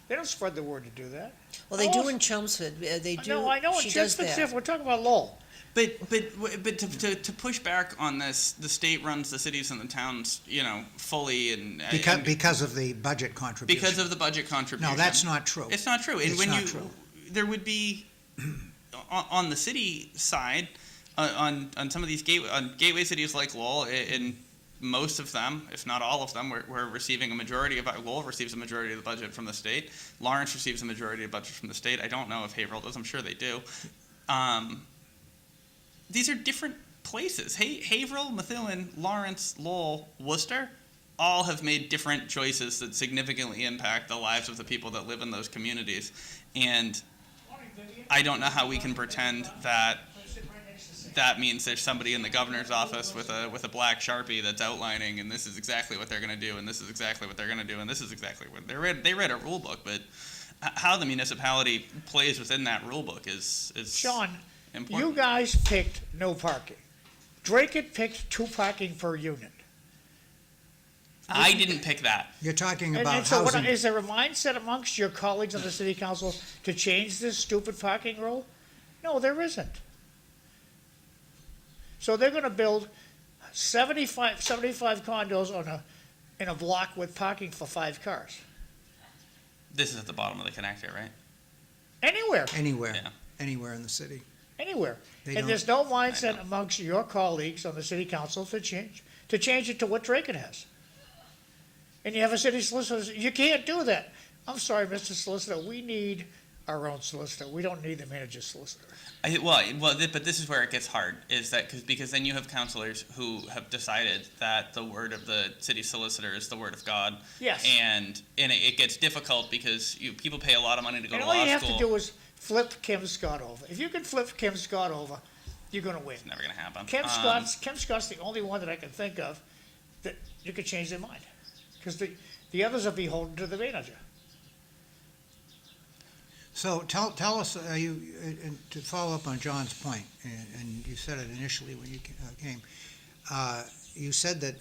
They don't spread the word to do that. Well, they do in Chelmsford, they do. No, I know, She it's does just that. different. We're talking about Lowell. But to push back on this, the state runs the cities and the towns, fully and Because of the budget contribution. because of the budget contribution. No, that's not true. It's not true. And It's when not true. there would be on the city side, on some of these gateway cities like Lowell, in most of them, if not all of them, we're receiving a majority of Lowell receives a majority of the budget from the state. Lawrence receives a majority of the budget from the state. I don't know if Haverhill does. I'm sure they do. These are different places. Haverhill, Methuen, Lawrence, Lowell, Worcester, all have made different choices that significantly impact the lives of the people that live in those communities. And I don't know how we can pretend that that means there's somebody in the governor's office with a black Sharpie that's outlining, and this is exactly what they're going to do, and this is exactly what they're going to do, and this is exactly what they read a rule book, but how the municipality plays within that rule book is Sean, important. you guys picked no parking. Drake had picked 2 parking per unit. I didn't pick that. You're talking And about so housing. is there a mindset amongst your colleagues on the city council to change this stupid parking rule? No, there isn't. So they're gonna build 75 condos in a block with parking for 5 cars. This is at the bottom of the connector, right? Anywhere, Yeah. Anywhere in the city. anywhere. They And there's don't- no mindset amongst your colleagues on the city council to change it to what Drake has. And you have a city solicitor, you can't do that. I'm sorry, Mr. Solicitor, we need our own solicitor. We don't need the manager's solicitor. But this is where it gets hard, is that because then you have counselors who have decided that the word of the city solicitor is the word of God. Yes. And it gets difficult because people pay a lot of money to go And to all law you have school. to do is flip Kim Scott over. If you can flip Kim Scott over, you're going to win. It's never going to happen. Kim Scott's the only one that I can think of that you could change their mind, because the others are beholden to the manager. So tell us, and to follow up on John's point, and you said it initially when you came, you said that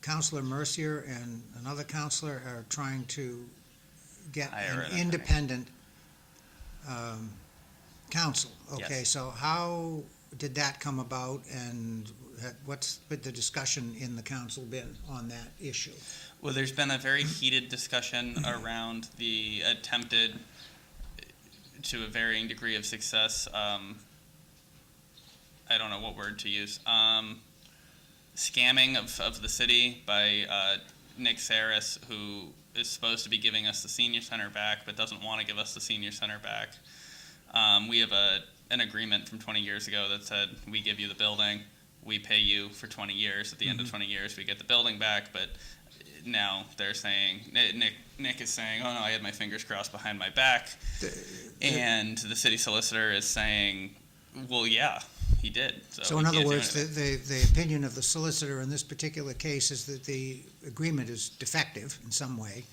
Councilor Mercier and another councilor are trying to get an independent council. Okay, Yes. so how did that come about, and what's the discussion in the council been on that issue? Well, there's been a very heated discussion around the attempted, to a varying degree of success, I don't know what word to use, scamming of the city by Nick Saris, who is supposed to be giving us the senior center back but doesn't want to give us the senior center back. We have an agreement from 20 years ago that said we give you the building, we pay you for 20 years. At the end of 20 years, we get the building back, but now they're saying, Nick is saying, oh no, I had my fingers crossed behind my back. And the city solicitor is saying, well, yeah, he did. So in other words, the opinion of the solicitor in this particular case is that the agreement is defective in some way.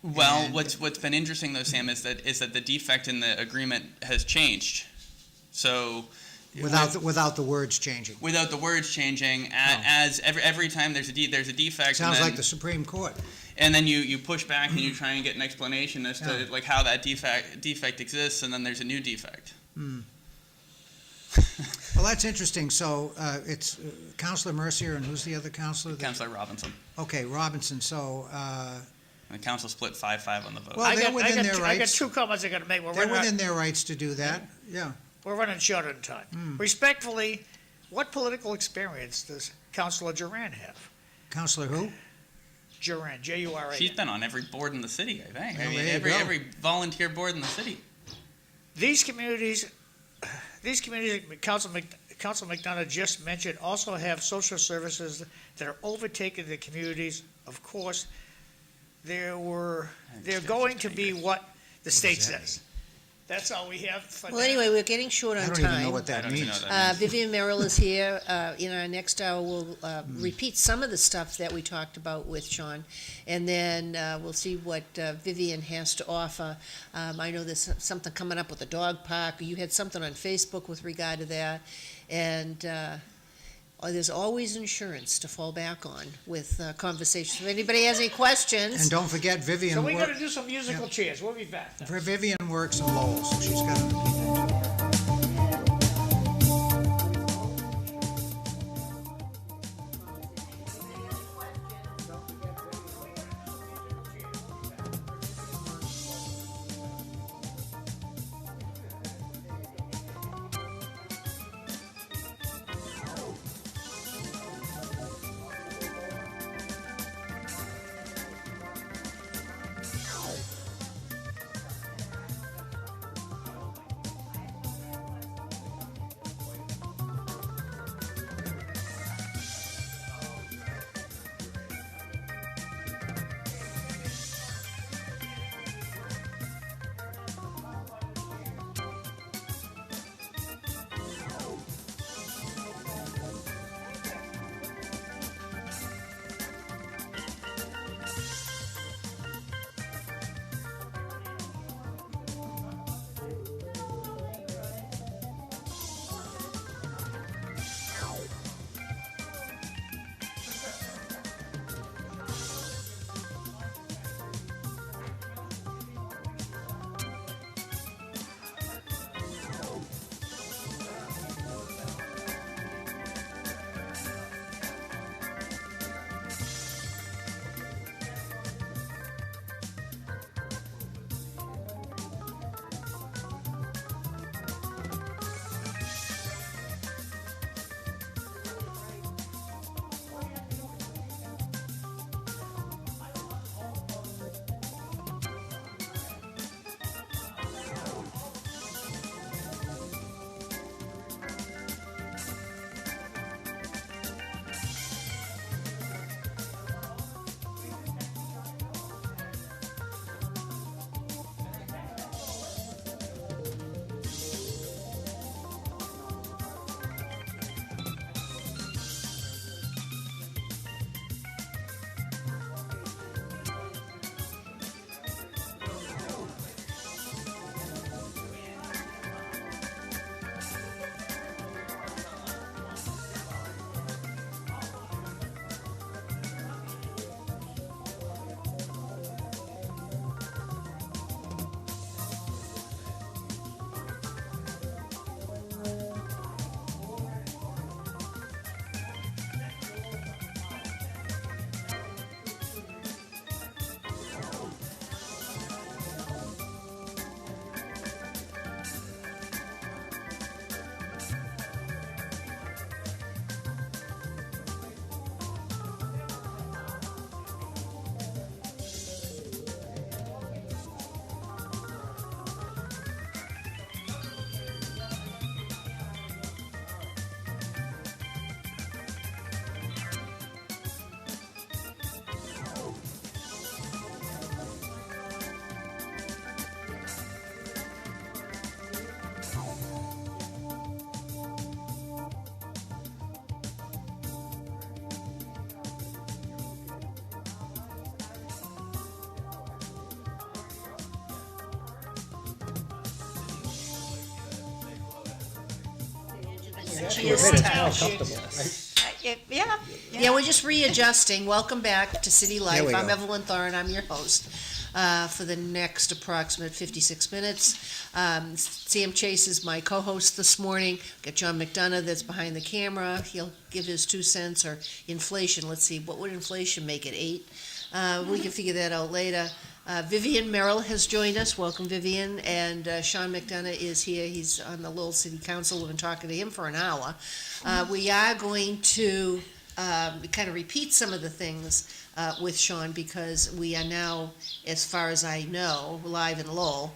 Well, And- what's been interesting though, Sam, is that the defect in the agreement has changed. So Without the words changing. without the words changing, as every time there's a defect, Sounds and then, like the Supreme Court. and then you push back and you try and get an explanation as to Yeah. like how that defect exists, and then there's a new defect. Well, that's interesting. So it's Councilor Mercier, and who's the other councilor? Councilor Robinson. Okay, Robinson. So The council split 5-5 on the vote. Well, they're within their I got rights. two comments I got to make. They're within their rights to do that. Yeah. We're running short on time. Respectfully, what political experience does Councilor Duran have? Councilor who? Duran, J-U-R-A-N. She's been on every board in the city, I think. Well, I mean, there you go. every volunteer board in the city. These communities, Council McDonough just mentioned, also have social services that are overtaking the communities. Of course, they're going to be what the state does that says. That's all we have for Well, now. anyway, we're getting short I on don't even know time. what I that don't even know means. what that means. Vivian Merrill is here. In our next hour, we'll repeat some of the stuff that we talked about with Sean, and then we'll see what Vivian has to offer. I know there's something coming up with the dog park. You had something on Facebook with regard to that, and there's always insurance to fall back on with conversations. If anybody has any questions, And don't forget, So Vivian we got to works. do some musical chairs. We'll be back. Vivian works in Lowell, so she's got to. She is still. Yeah. Yeah, we're just readjusting. Welcome back to City There Life. we I'm go. Evelyn Thoren. I'm your host for the next approximate 56 minutes. Sam Chase is my co-host this morning. Got John McDonough that's behind the camera. He'll give his 2 cents or inflation. Let's see, what would inflation make it? 8? We can figure that out later. Vivian Merrill has joined us. Welcome, Vivian. And Sean McDonough is here. He's on the Lowell City Council. We've been talking to him for an hour. We are going to kind of repeat some of the things with Sean because we are now, as far as I know, live in Lowell.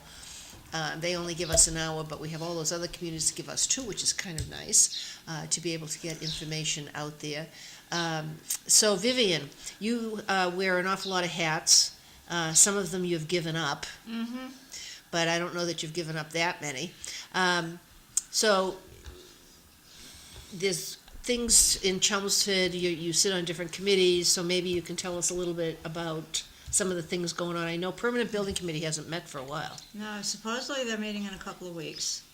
They only give us an hour, but we have all those other communities to give us 2, which is kind of nice to be able to get information out there. So, Vivian, you wear an awful lot of hats. Some of them you've given up, but I don't know that you've given up that many. So there's things in Chelmsford, you sit on different committees, so maybe you can tell us a little bit about some of the things going on. I know Permanent Building Committee hasn't met for a while. No, supposedly they're meeting in a couple of weeks.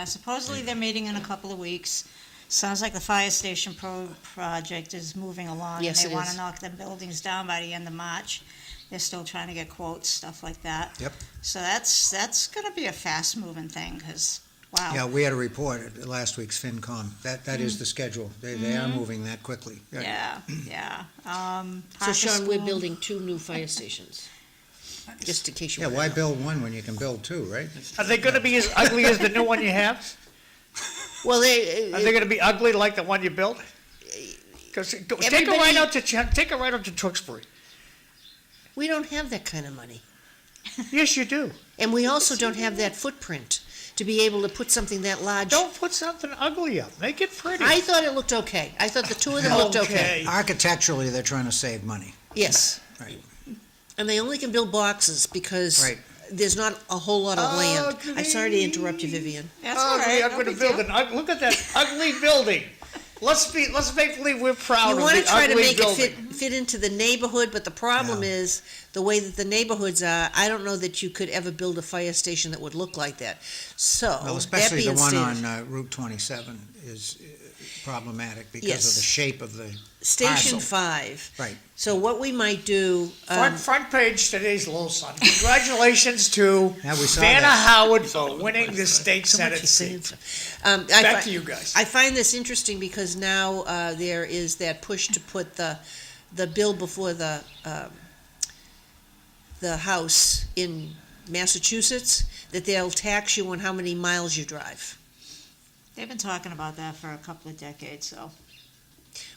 Supposedly they're meeting in a couple of weeks. Sounds like the fire station project is moving along. Yes, And it they want is. to knock them buildings down by the end of March. They're still trying to get quotes, stuff like that. Yep. So that's going to be a fast-moving thing, because, wow. Yeah, we had a report at last week's FinCom. That is the schedule. They are moving that quickly. Yeah. So, Parker Sean, we're School. building 2 new fire stations, just in case you Yeah, want why to know. build one when you can build 2, right? Are they gonna be as ugly as the new one you have? Well, Are they gonna be ugly like the one you built? Cause take a ride out to Tewksbury. we don't have that kind of money. Yes, you do. And we also don't have that footprint to be able to put something that large. Don't put something ugly up. Make it pretty. I thought it looked okay. I thought the 2 of them looked okay. Architecturally, they're trying to save money. Yes. Right. And they only can build boxes because Right. there's not a whole lot of land. I'm sorry to interrupt you, Vivian. That's all right. I'm no gonna big build deal. an ugly. Look at that ugly building. Let's make believe we're proud You of want to the try to ugly make building. it fit into the neighborhood, but the problem Yeah. is the way that the neighborhoods are. I don't know that you could ever build a fire station that would look like that. So Well, that especially the being one stated, on Route 27 is problematic because Yes. of the shape of the Station parcel. 5. Right. So what we might do. Front page today's Lowell Sun. Congratulations to Yeah, we saw Vanna that. Howard for winning the state so much senate for saying seat. so. Back to you guys. I find this interesting because now there is that push to put the bill before the House in Massachusetts, that they'll tax you on how many miles you drive. They've been talking about that for a couple of decades, so.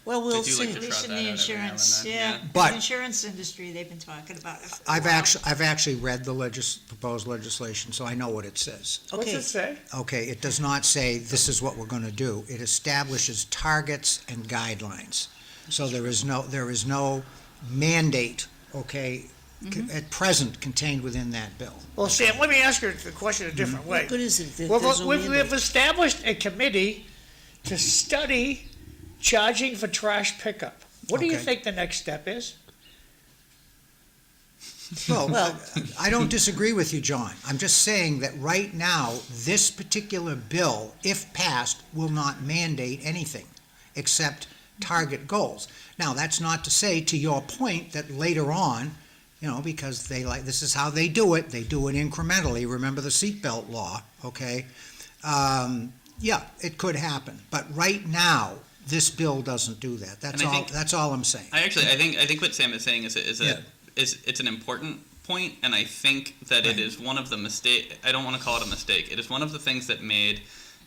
Well, we'll do see. like At to least trot in that the out every now and insurance, then, yeah. yeah. But- The insurance industry, they've been talking about it for a I've while. actually read the proposed legislation, so I know what it says. What's Okay. it say? Okay, it does not say this is what we're going to do. It establishes targets and guidelines. So there is no mandate, okay, at present contained within that bill. Well, Sam, let me ask you the question a different way. What good is it? That We've, there's no we've, mandate? we've established a committee to study charging for trash pickup. What do you Okay. think the next step is? Well, I don't disagree with you, John. I'm just saying that right now, this particular bill, if passed, will not mandate anything except target goals. Now, that's not to say, to your point, that later on, because this is how they do it incrementally. Remember the seatbelt law, okay? Yeah, it could happen. But right now, this bill doesn't do that. That's all I'm saying. I think what Sam is saying is Yeah. it's an important point, and I think that it is one of the mistake. I don't want to call it a mistake. It is one of the things that made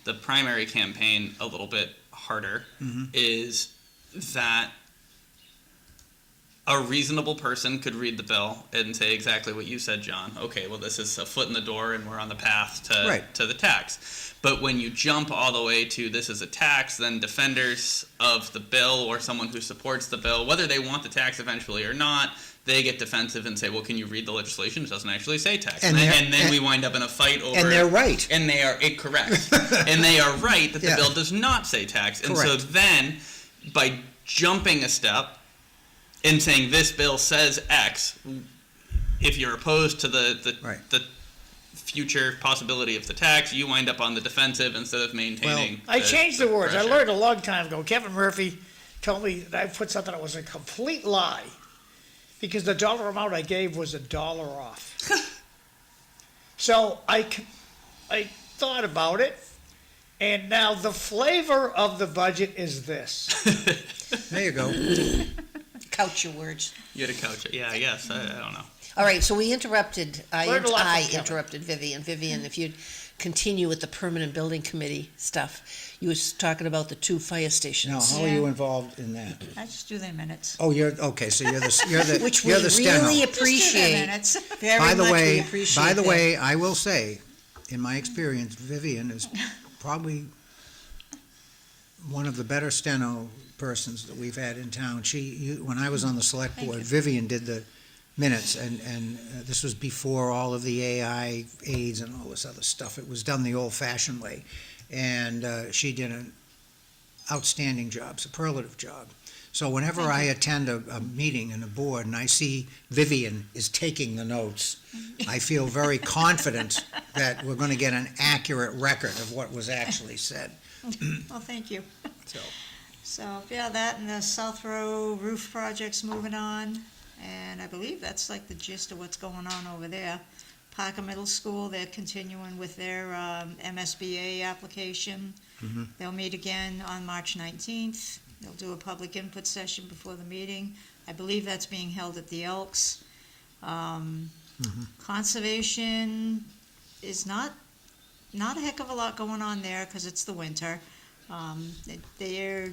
the primary campaign a little bit harder. Is that a reasonable person could read the bill and say exactly what you said, John. Okay, well, this is a foot in the door, and we're on the path to the tax. But when you jump all the way to this is a tax, then defenders of the bill or someone who supports the bill, whether they want the tax eventually or not, they get defensive and say, well, can you read the legislation? It doesn't actually say tax. And then we wind up in a fight over... And they're right. And they are correct. And they are right that the Yeah. bill does not say tax. And so Correct. then, by jumping a step and saying this bill says X, if you're opposed to the future possibility of the tax, you wind up on the defensive instead of maintaining. I changed the words. I pressure. learned a long time ago. Kevin Murphy told me that I put something that was a complete lie because the dollar amount I gave was $1 off. So I thought about it, and now the flavor of the budget is this. There you go. Couch your words. You had to couch it. Yeah, I guess. I don't know. All right, so we interrupted, Learned a lot from I Kevin. interrupted Vivian. Vivian, if you'd continue with the permanent building committee stuff, you was talking about the 2 fire stations. Now, how are you involved in that? I just do their minutes. Oh, okay, so you're the, Which we you're the steno. really Just do their appreciate. minutes. Very By the much we way, appreciate by the that. way, I will say, in my experience, Vivian is probably one of the better steno persons that we've had in town. When I was on the select Thank board, you. Vivian did the minutes, and this was before all of the AI aids and all this other stuff. It was done the old-fashioned way, and she did an outstanding job, superlative job. So whenever I attend a meeting in a board and I see Vivian is taking the notes, I feel very confident that we're going to get an accurate record of what was actually said. Well, thank you. So, So, yeah, that and the South Row roof project's moving on, and I believe that's like the gist of what's going on over there. Parker Middle School, they're continuing with their MSBA application. Mhm. They'll meet again on March 19th. They'll do a public input session before the meeting. I believe that's being held at the Elks. Conservation is not a heck of a lot going on there because it's the winter. They're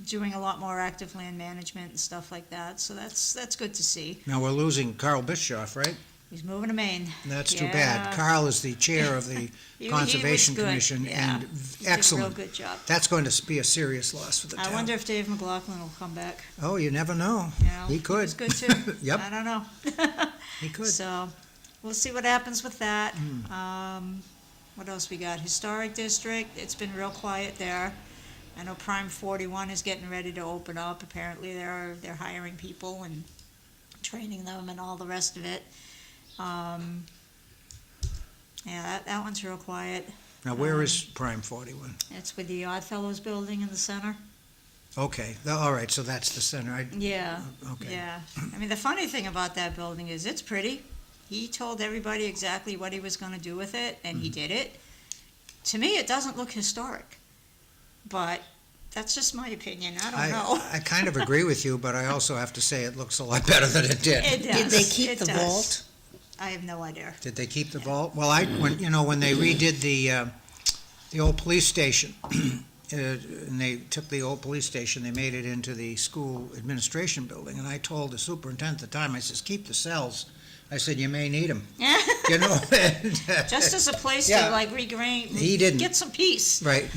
doing a lot more active land management and stuff like that, so that's good to see. now we're losing Carl Bischoff, right? He's moving to Maine. That's too Yeah. bad. Carl is the chair of the He Conservation was good, Commission, yeah. and Did a excellent. real good job. That's going to be a serious loss for the town. I wonder if Dave McLaughlin will come back. Oh, you never know. You know, He could. was good too. Yep. I don't know. He could. So, we'll see what happens with that. What else we got? Historic District, it's been real quiet there. I know Prime 41 is getting ready to open up. Apparently they're hiring people and training them and all the rest of it. Yeah, that one's real quiet. Now, where is Prime 41? It's with the Oddfellows building in the center. Okay, all right, so that's the center. Yeah, Okay. yeah. I mean, the funny thing about that building is it's pretty. He told everybody exactly what he was gonna do with it, and he did it. To me, it doesn't look historic, but that's just my opinion. I don't know. I kind of agree with you, but I also have to say it looks a lot better than it did. It does. Did they keep It the does. vault? I have no idea. Did they keep the vault? Well, when they redid the old police station, and they took the old police station, they made it into the school administration building, and I told the superintendent at the time, I says, keep the cells. I said, you may need them, you know? Just as a place Yeah. to like regain, He didn't. get some peace. Right.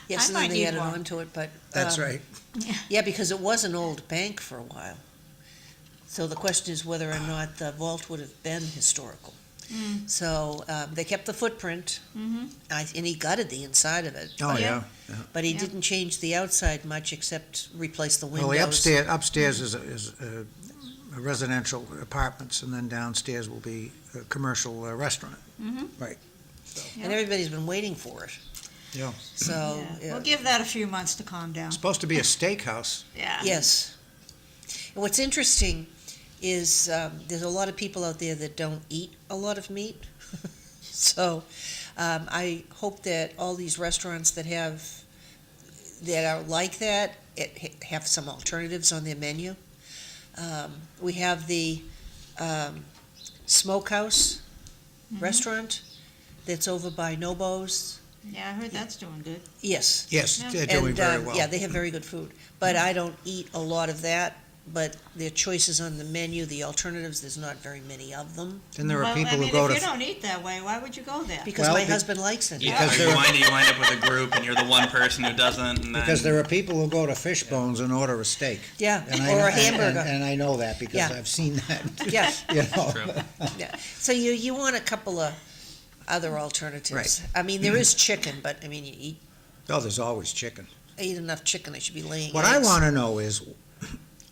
Yes, I and might then they need added one. on to it, but. That's right. Yeah, because it was an old bank for a while. So the question is whether or not the vault would have been historical. So they kept the footprint, and he gutted the inside of it. Oh, Yeah. yeah. But he Yeah. didn't change the outside much except replace the windows. Well, the upstairs is residential apartments, and then downstairs will be a commercial restaurant. Right. And everybody's been waiting for it. Yeah. So, Yeah. yeah. We'll give that a few months to calm down. It's supposed to be a steakhouse. Yeah. Yes. And what's interesting is there's a lot of people out there that don't eat a lot of meat. So I hope that all these restaurants that are like that have some alternatives on their menu. We have the Smokehouse restaurant that's over by Nobo's. Yeah, I heard that's doing good. Yes. Yes, Yeah. they're doing very well. Yeah, they have very good food. But I don't eat a lot of that. But their choices on the menu, the alternatives, there's not very many of them. Then there are Well, people I mean, who go if to. you don't eat that way, why would you go there? Because Well, my be- husband likes it. Yeah, Because or they're- you wind up with a group and you're the one person who doesn't. And then, Because there are people who go to Fish Bones and order a steak. Yeah, And I or know- a hamburger. And I know that because Yeah. I've seen that. Yeah. You know. True. Yeah. So you want a couple of other alternatives. Right. I mean, there is chicken, but I mean, you Oh, there's always chicken. eat enough chicken, they should be laying What I eggs. want to know is,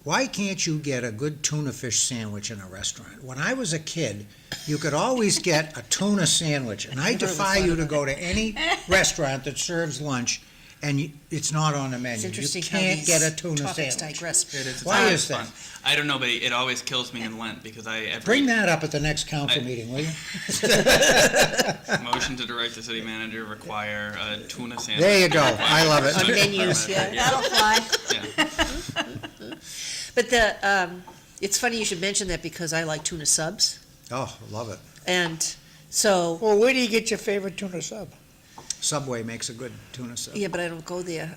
why can't you get a good tuna fish sandwich in a restaurant? When I was a kid, you could always get a tuna sandwich, and I never defy thought you of to it. go to any restaurant that serves lunch, and it's not on the menu. It's interesting You how can't these get a tuna topics sandwich. digress. It is. It's Why always is that? fun. I don't know, but it always kills me in Lent because Bring that up at the next council I- meeting, will you? motion to direct the city manager require a tuna sandwich. There you go. I love it. On menus, yeah. That'll fly. Yeah. But it's funny you should mention that because I like tuna subs. Oh, love it. And so, Well, where do you get your favorite tuna sub? Subway makes a good tuna sub. yeah, but I don't go there.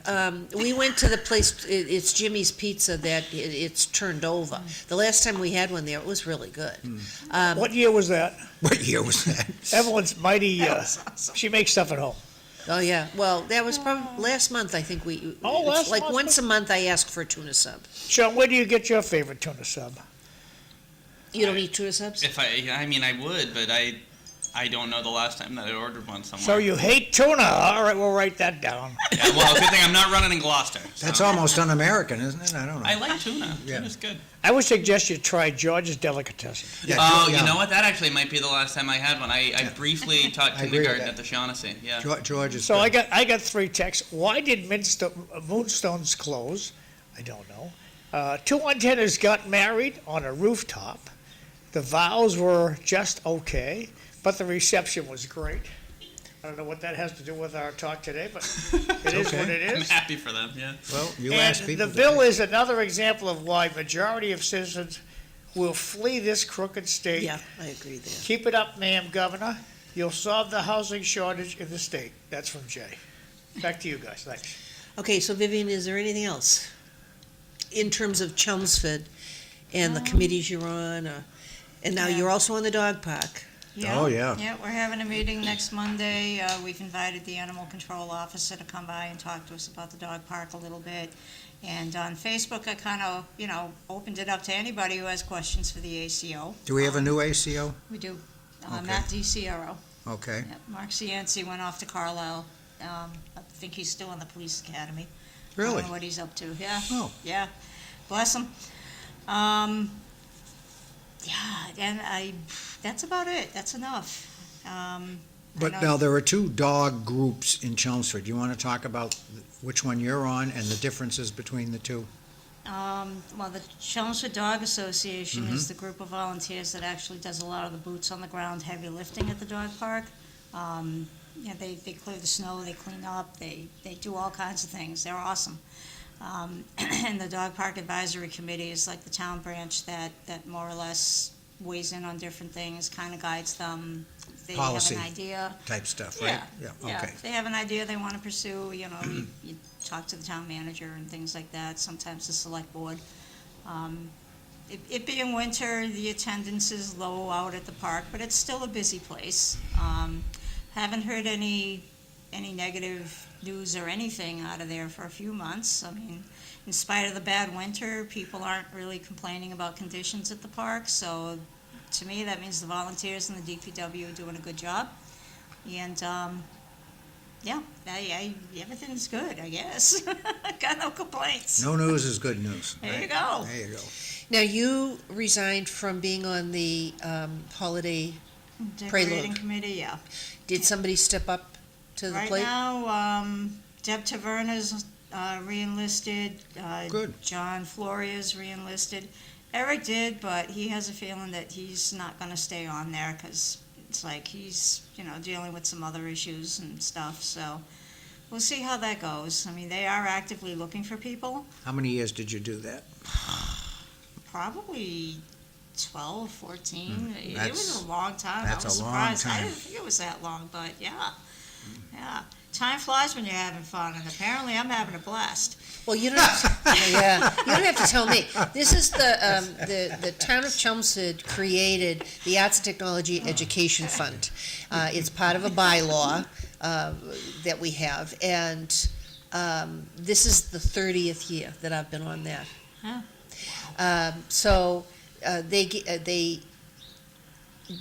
We went to the place, it's Jimmy's Pizza that it's turned over. The last time we had one there, it was really good. What year was that? What year was that? Evelyn's mighty, she makes stuff at home. Oh, yeah. Well, that was probably last month, I think we. Oh, last Like month? once a month I ask for a tuna sub. Sean, where do you get your favorite tuna sub? You don't eat tuna subs? If I mean, I would, but I don't know the last time that I ordered one somewhere. So you hate tuna? All right, we'll write that down. Yeah, well, good thing I'm not running in Gloucester. so- That's almost un-American, isn't it? I don't know. I like tuna. Yeah. Tuna's good. I would suggest you try George's Delicatessen. Yeah, Oh, yeah. you know what? That actually might be the last time I had one. I briefly taught I agree with kindergarten that. at the Shaughnessy. Yeah. George is So good. I got three texts. Why did Moonstones close? I don't know. Two antennas got married on a rooftop. The vows were just okay, but the reception was great. I don't know what that has to do with our talk today, but it is okay. what it I'm is. happy for them. Yeah. Well, you And ask people. the to bill pick. is another example of why majority of citizens will flee this crooked state. Yeah, I agree there. Keep it up, ma'am, Governor. You'll solve the housing shortage in the state. That's from Jay. Back to you guys. Thanks. Okay, so Vivian, is there anything else in terms of Chelmsford and the committees you're on? And now Yeah. you're also on the dog park. Oh, yeah. Yeah, we're having a meeting next Monday. We've invited the animal control officer to come by and talk to us about the dog park a little bit. And on Facebook, I kind of, opened it up to anybody who has questions for the ACO. Do we have a new ACO? We do. Okay. Matt DiCiero. Okay. Yep, Mark Cianci went off to Carlisle. I think he's still in the police academy. I Really? don't know what he's up to. Yeah. Oh. Yeah. Bless him. Yeah, and that's about it. That's enough. I But know- now, there are two dog groups in Chelmsford. You want to talk about which one you're on and the differences between the two? Well, the Chelmsford Dog Association is the group of volunteers that actually does a lot of the boots on the ground heavy lifting at the dog park. They clear the snow, they clean up, they do all kinds of things. They're awesome. And the Dog Park Advisory Committee is like the town branch that more or less weighs in on different things, kind of guides them. If they Policy. have an idea. Type stuff, right? Yeah, Okay. If they have an idea they want to pursue, you talk to the town manager and things like that, sometimes the select board. It being winter, the attendance is low out at the park, but it's still a busy place. Haven't heard any negative news or anything out of there for a few months. I mean, in spite of the bad winter, people aren't really complaining about conditions at the park, so to me, that means the volunteers and the DPW are doing a good job. And, yeah, everything's good, I guess. Got no complaints. No news is good news. There you right? go. There you go. Now, you resigned from being on the holiday. Decorating Prelude. committee, yeah. Did somebody step up to the Right plate? now, Deb Taverna's re-enlisted. Good. John Floria's re-enlisted. Eric did, but he has a feeling that he's not gonna stay on there, because it's like he's, dealing with some other issues and stuff, so we'll see how that goes. I mean, they are actively looking for people, How many years did you do that? probably 12, 14. It That's- was a long time. that's I was a long surprised. I time. didn't think it was that long, but yeah. Yeah. Time flies when you're having fun, and apparently I'm having a blast. Well, you don't have to, yeah, you don't have to tell me. This is the town of Chelmsford created the Arts and Technology Education Fund. It's part of a bylaw that we have, and this is the 30th year that I've been on that. Huh. So they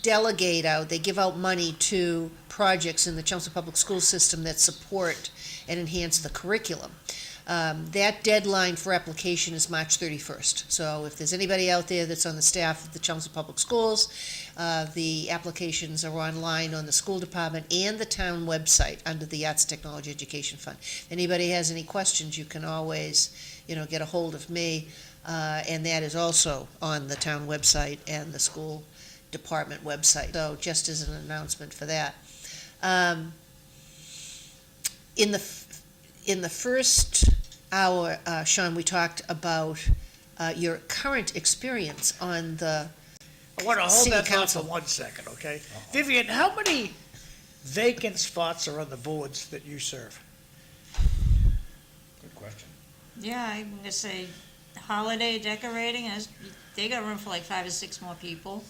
delegate out, they give out money to projects in the Chelmsford Public School System that support and enhance the curriculum. That deadline for application is March 31st. So if there's anybody out there that's on the staff of the Chelmsford Public Schools, the applications are online on the school department and the town website under the Arts and Technology Education Fund. If anybody has any questions, you can always, get a hold of me, and that is also on the town website and the school department website. So just as an announcement for that. In the first hour, Sean, we talked about your current experience on the I want to hold City that thought Council. for 1 second, okay? Vivian, how many vacant spots are on the boards that you serve? Good question. Yeah, I'm gonna say holiday decorating, they got room for like 5 or 6 more people.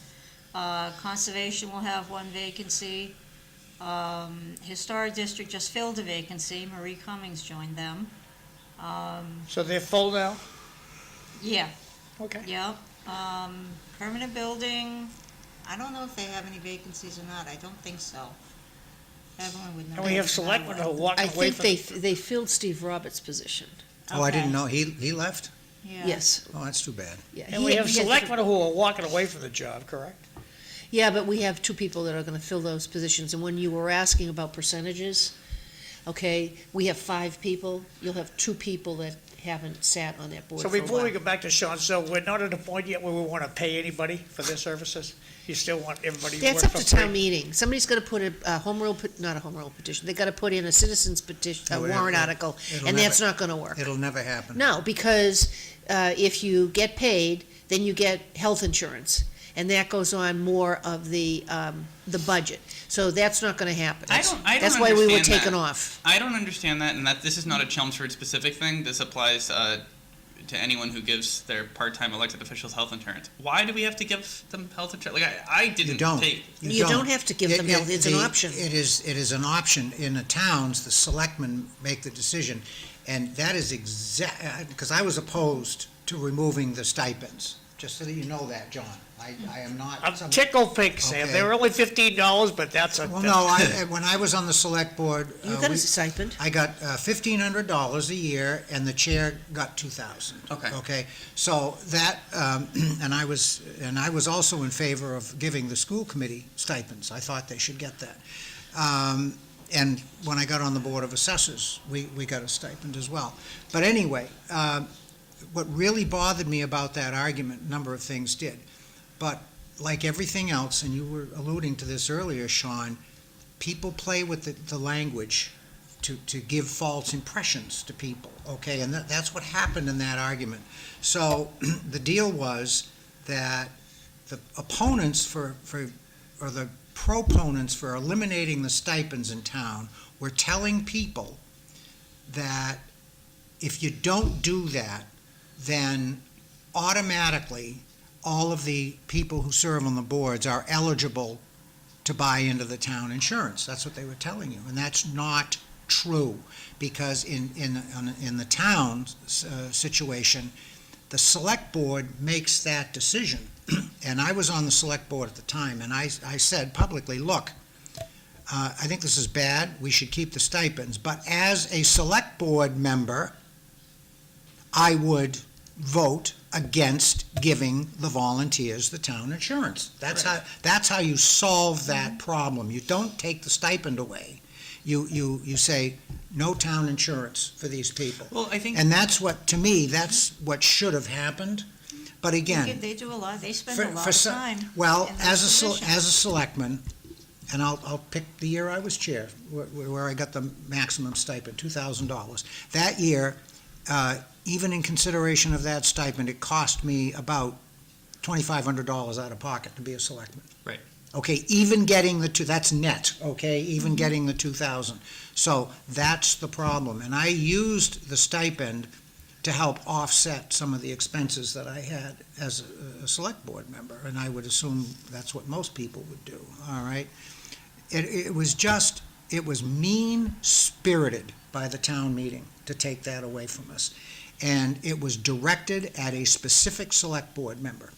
Conservation will have 1 vacancy. Historic District just filled a vacancy, Marie Cummings joined them. So they're full now? Yeah, Okay. yep. Permanent building, I don't know if they have any vacancies or not, I don't think so. Evelyn would know. And we have better than I selectmen who are would. walking I away think from. they filled Steve Roberts' position. Oh, I didn't Okay. know, he left? Yeah. Yes. Oh, that's too bad. Yeah, And we have selectmen who are walking away from the job, correct? Yeah, but we have 2 people that are gonna fill those positions, and when you were asking about percentages, okay, we have 5 people, you'll have 2 people that haven't sat on that board So for a before we while. go back to Sean, so we're not at a point yet where we want to pay anybody for their services? You still want everybody to work That's up for to free? town meeting, somebody's gotta put a home rule, not a home rule petition, they gotta put in a citizen's petition, a No, warrant article, it'll and never- that's not gonna work. It'll never happen. No, because if you get paid, then you get health insurance, and that goes on more of the budget. So that's not gonna happen. I don't That's why we were understand taken that. off. I don't understand that, and that this is not a Chelmsford specific thing. This applies to anyone who gives their part-time elected officials health insurance. Why do we have to give them health insurance? Like I didn't You don't. take. You don't have to give them health, it's an the- option. It is an option. In the towns, the selectmen make the decision, and that is because I was opposed to removing the stipends, just so that you know that, John. I am not. I'm tickled pink, Sam. Okay. They were only $15, but that's a. Well, no, when I was on the select board, You got a stipend. I got $1,500 a year, and the chair got $2,000. Okay. Okay, so that, and I was also in favor of giving the school committee stipends. I thought they should get that. And when I got on the Board of Assessors, we got a stipend as well. But anyway, what really bothered me about that argument, a number of things did. But like everything else, and you were alluding to this earlier, Sean, people play with the language to give false impressions to people, okay? And that's what happened in that argument. So the deal was that the opponents or the proponents for eliminating the stipends in town were telling people that if you don't do that, then automatically all of the people who serve on the boards are eligible to buy into the town insurance. That's what they were telling you, and that's not true, because in the town situation, the select board makes that decision. And I was on the select board at the time, and I said publicly, look, I think this is bad, we should keep the stipends, but as a select board member, I would vote against giving the volunteers the town insurance. That's how you solve that problem. You don't take the stipend away. You say, no town insurance for these people. Well, I think. And that's what, to me, that's what should have happened. But again, They do a lot, they spend for- a lot for of some- time. well, in as those a selectman, and I'll pick the year I was chair, where I got the maximum stipend, $2,000. That year, even in consideration of that stipend, it cost me about $2,500 out of pocket to be a selectman. Right. Okay, even getting that's net, okay, even getting the 2,000. So that's the problem. And I used the stipend to help offset some of the expenses that I had as a select board member, and I would assume that's what most people would do, all right? It was mean-spirited by the town meeting to take that away from us. And it was directed at a specific select board member.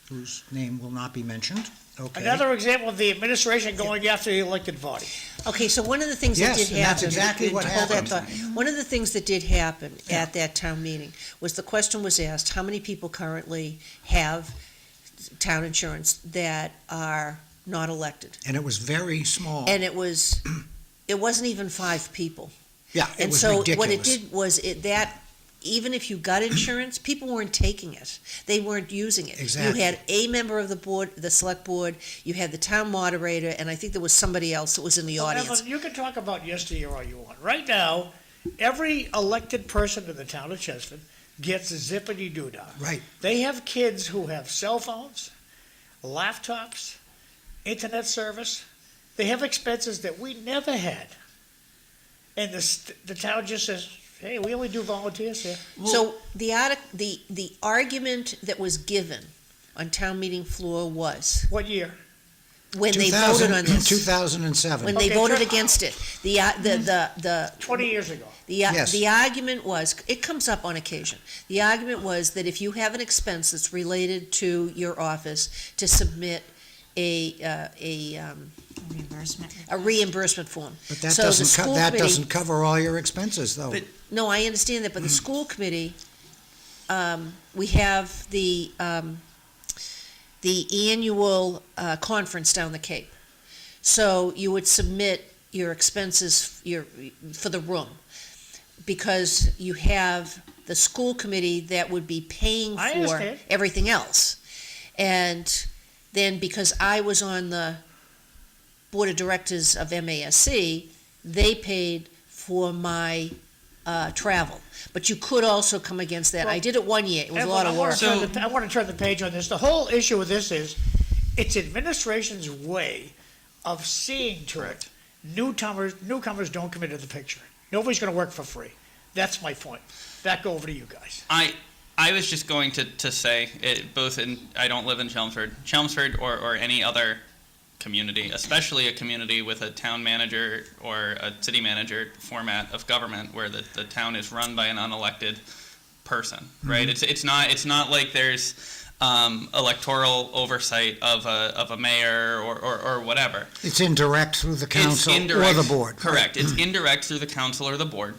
whose name will not be mentioned. Okay. Another example of the administration going after the elected body. Okay, so one of the things that Yes, did and happen. that's exactly what hold that happened. thought. One of the things that did happen at that town meeting was the question was asked, how many people currently have town insurance that are not elected? And it was very small. And it wasn't even 5 people. Yeah, it And was so ridiculous. what it did was even if you got insurance, people weren't taking it. They weren't using it. Exactly. You had a member of the board, the select board, you had the town moderator, and I think there was somebody else that was in the Well, audience. Evelyn, you can talk about yesteryear all you want. Right now, every elected person in the town of Chester gets a zippity-doo-dah. Right. They have kids who have cell phones, laptops, internet service. They have expenses that we never had. And the town just says, hey, we only do volunteers here. So the argument that was given on town meeting floor was, What year? when they voted on this, 2007. when they Okay, voted sure. against it, the 20 years ago. Yes. The argument was, it comes up on occasion, the argument was that if you have an expense that's related to your office, to submit a Reimbursement. reimbursement form. But that So the doesn't, school that committee- doesn't cover all your expenses, though. But- No, I understand that, but the school committee, we have the annual conference down the Cape. So you would submit your expenses for the room, because you have the school committee that would be paying I for understand. everything else. And then because I was on the board of directors of MASC, they paid for my travel. But you could also come against that. I Well, did it one year. It was a lot of Evelyn, work. I want to turn the page on this. The whole issue with this is, it's administration's way of seeing to it, newcomers don't come into the picture. Nobody's going to work for free. That's my point. Back over to you guys. I was just going to say, I don't live in Chelmsford or any other community, especially a community with a town manager or a city manager format of government where the town is run by an unelected person, right? It's not like there's electoral oversight of a mayor or whatever. It's indirect through the council It's indirect, or the board. Correct. It's indirect through the council or the board,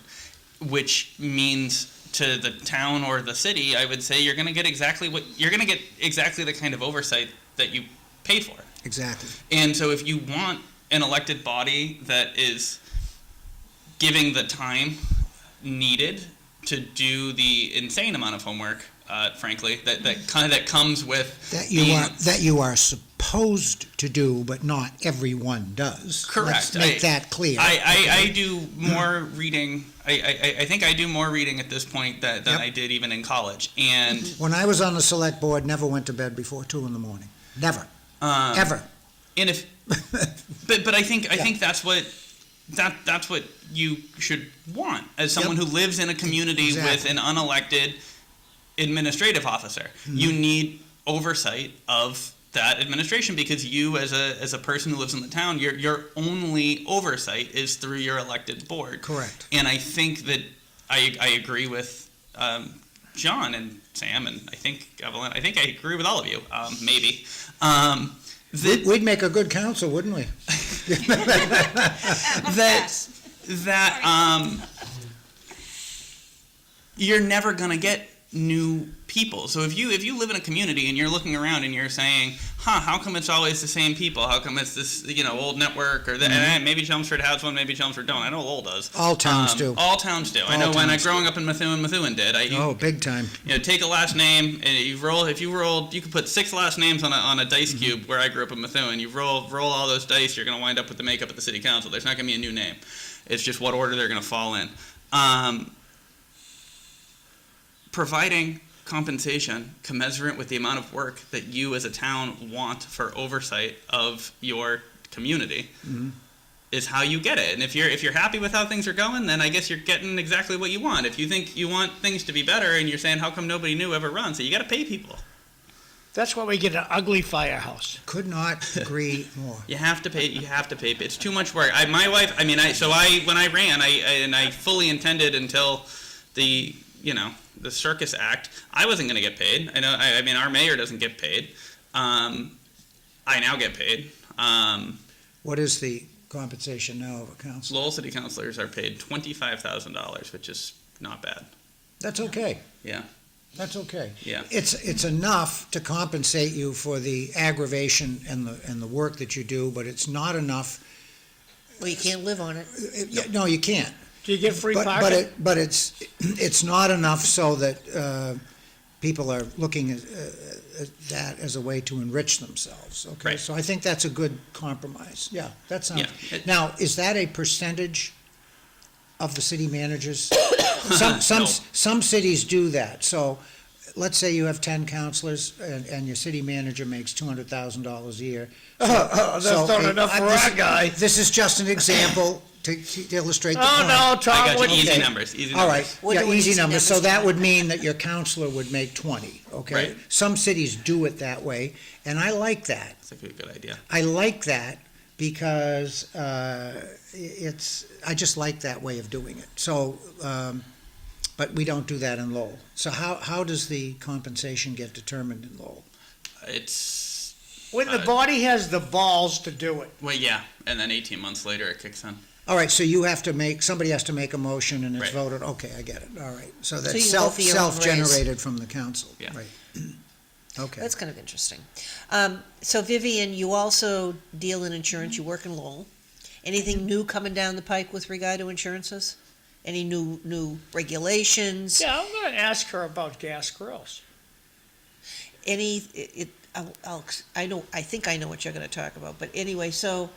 which means to the town or the city, I would say you're going to get exactly the kind of oversight that you paid for. Exactly. And so if you want an elected body that is giving the time needed to do the insane amount of homework, frankly, that comes with That you are supposed to do, but not everyone does. Correct. Let's make that clear. I do more reading. I think I do more reading at this point than Yep. I did even in college. And When I was on the select board, never went to bed before 2 in the morning. Never. Ever. And if, but I think that's what you should want as someone Yep. who lives in a community with Exactly. an unelected administrative officer. You need oversight of that administration because you, as a person who lives in the town, your only oversight is through your elected board. Correct. And I think that I agree with John and Sam, and I think Evelyn. I think I agree with all of you. Maybe. We'd make a good council, wouldn't we? that you're never gonna get new people. So if you live in a community and you're looking around and you're saying, how come it's always the same people? How come it's this, old network or that? And maybe Chelmsford has one, maybe Chelmsford don't. I know Lowell does. All towns do. All towns do. I All know when towns growing up in Methuen did. Oh, big time. Take a last name and you could put 6 last names on a dice cube where I grew up in Methuen. You roll all those dice, you're gonna wind up with the makeup of the city council. There's not gonna be a new name. It's just what order they're gonna fall in. Providing compensation commensurate with the amount of work that you as a town want for oversight of your community is how you get it. And if you're happy with how things are going, then I guess you're getting exactly what you want. If you think you want things to be better and you're saying how come nobody new ever runs, so you got to pay people. That's why we get an ugly firehouse. Could not agree more. You have to pay. It's too much work. My wife. When I ran, I fully intended until the circus act, I wasn't going to get paid. I know. Our mayor doesn't get paid. I now get paid. What is the compensation now of a councilor? Lowell City Councilors are paid $25,000, which is not bad. That's okay. Yeah. That's okay. Yeah. It's enough to compensate you for the aggravation and the work that you do, but it's not enough. Well, you can't live on it. No, you can't. Do you get free But parking? it's not enough so that people are looking at that as a way to enrich themselves, okay? Right. So I think that's a good compromise, yeah, that sounds. Yeah. Now, is that a percentage of the city managers? Some cities do that, so let's say you have 10 councilors and your city manager makes $200,000 a year. That's not enough for our guy. This is just an example to illustrate the Oh, point. no, I Tom, got what you. Easy Okay. numbers. Easy All numbers. right, What yeah, do we easy need numbers, so numbers that for? would mean that your counselor would make 20, okay? Right. Some cities do it that way, and I like that. That's a good idea. I like that because I just like that way of doing it. So, but we don't do that in Lowell. So how does the compensation get determined in Lowell? It's, When the body has the balls to do it. well, yeah, and then 18 months later it kicks in. All right, so somebody has to make a motion and it's Right. voted, okay, I get it, all right. So So that's you vote for your own raise. self-generated from the council, Yeah. right? Okay. That's kind of interesting. So Vivian, you also deal in insurance, you work in Lowell. Anything new coming down the pike with regard to insurances? Any new regulations? Yeah, I'm gonna ask her about gas grills. I think I know what you're gonna talk about, but anyway, so,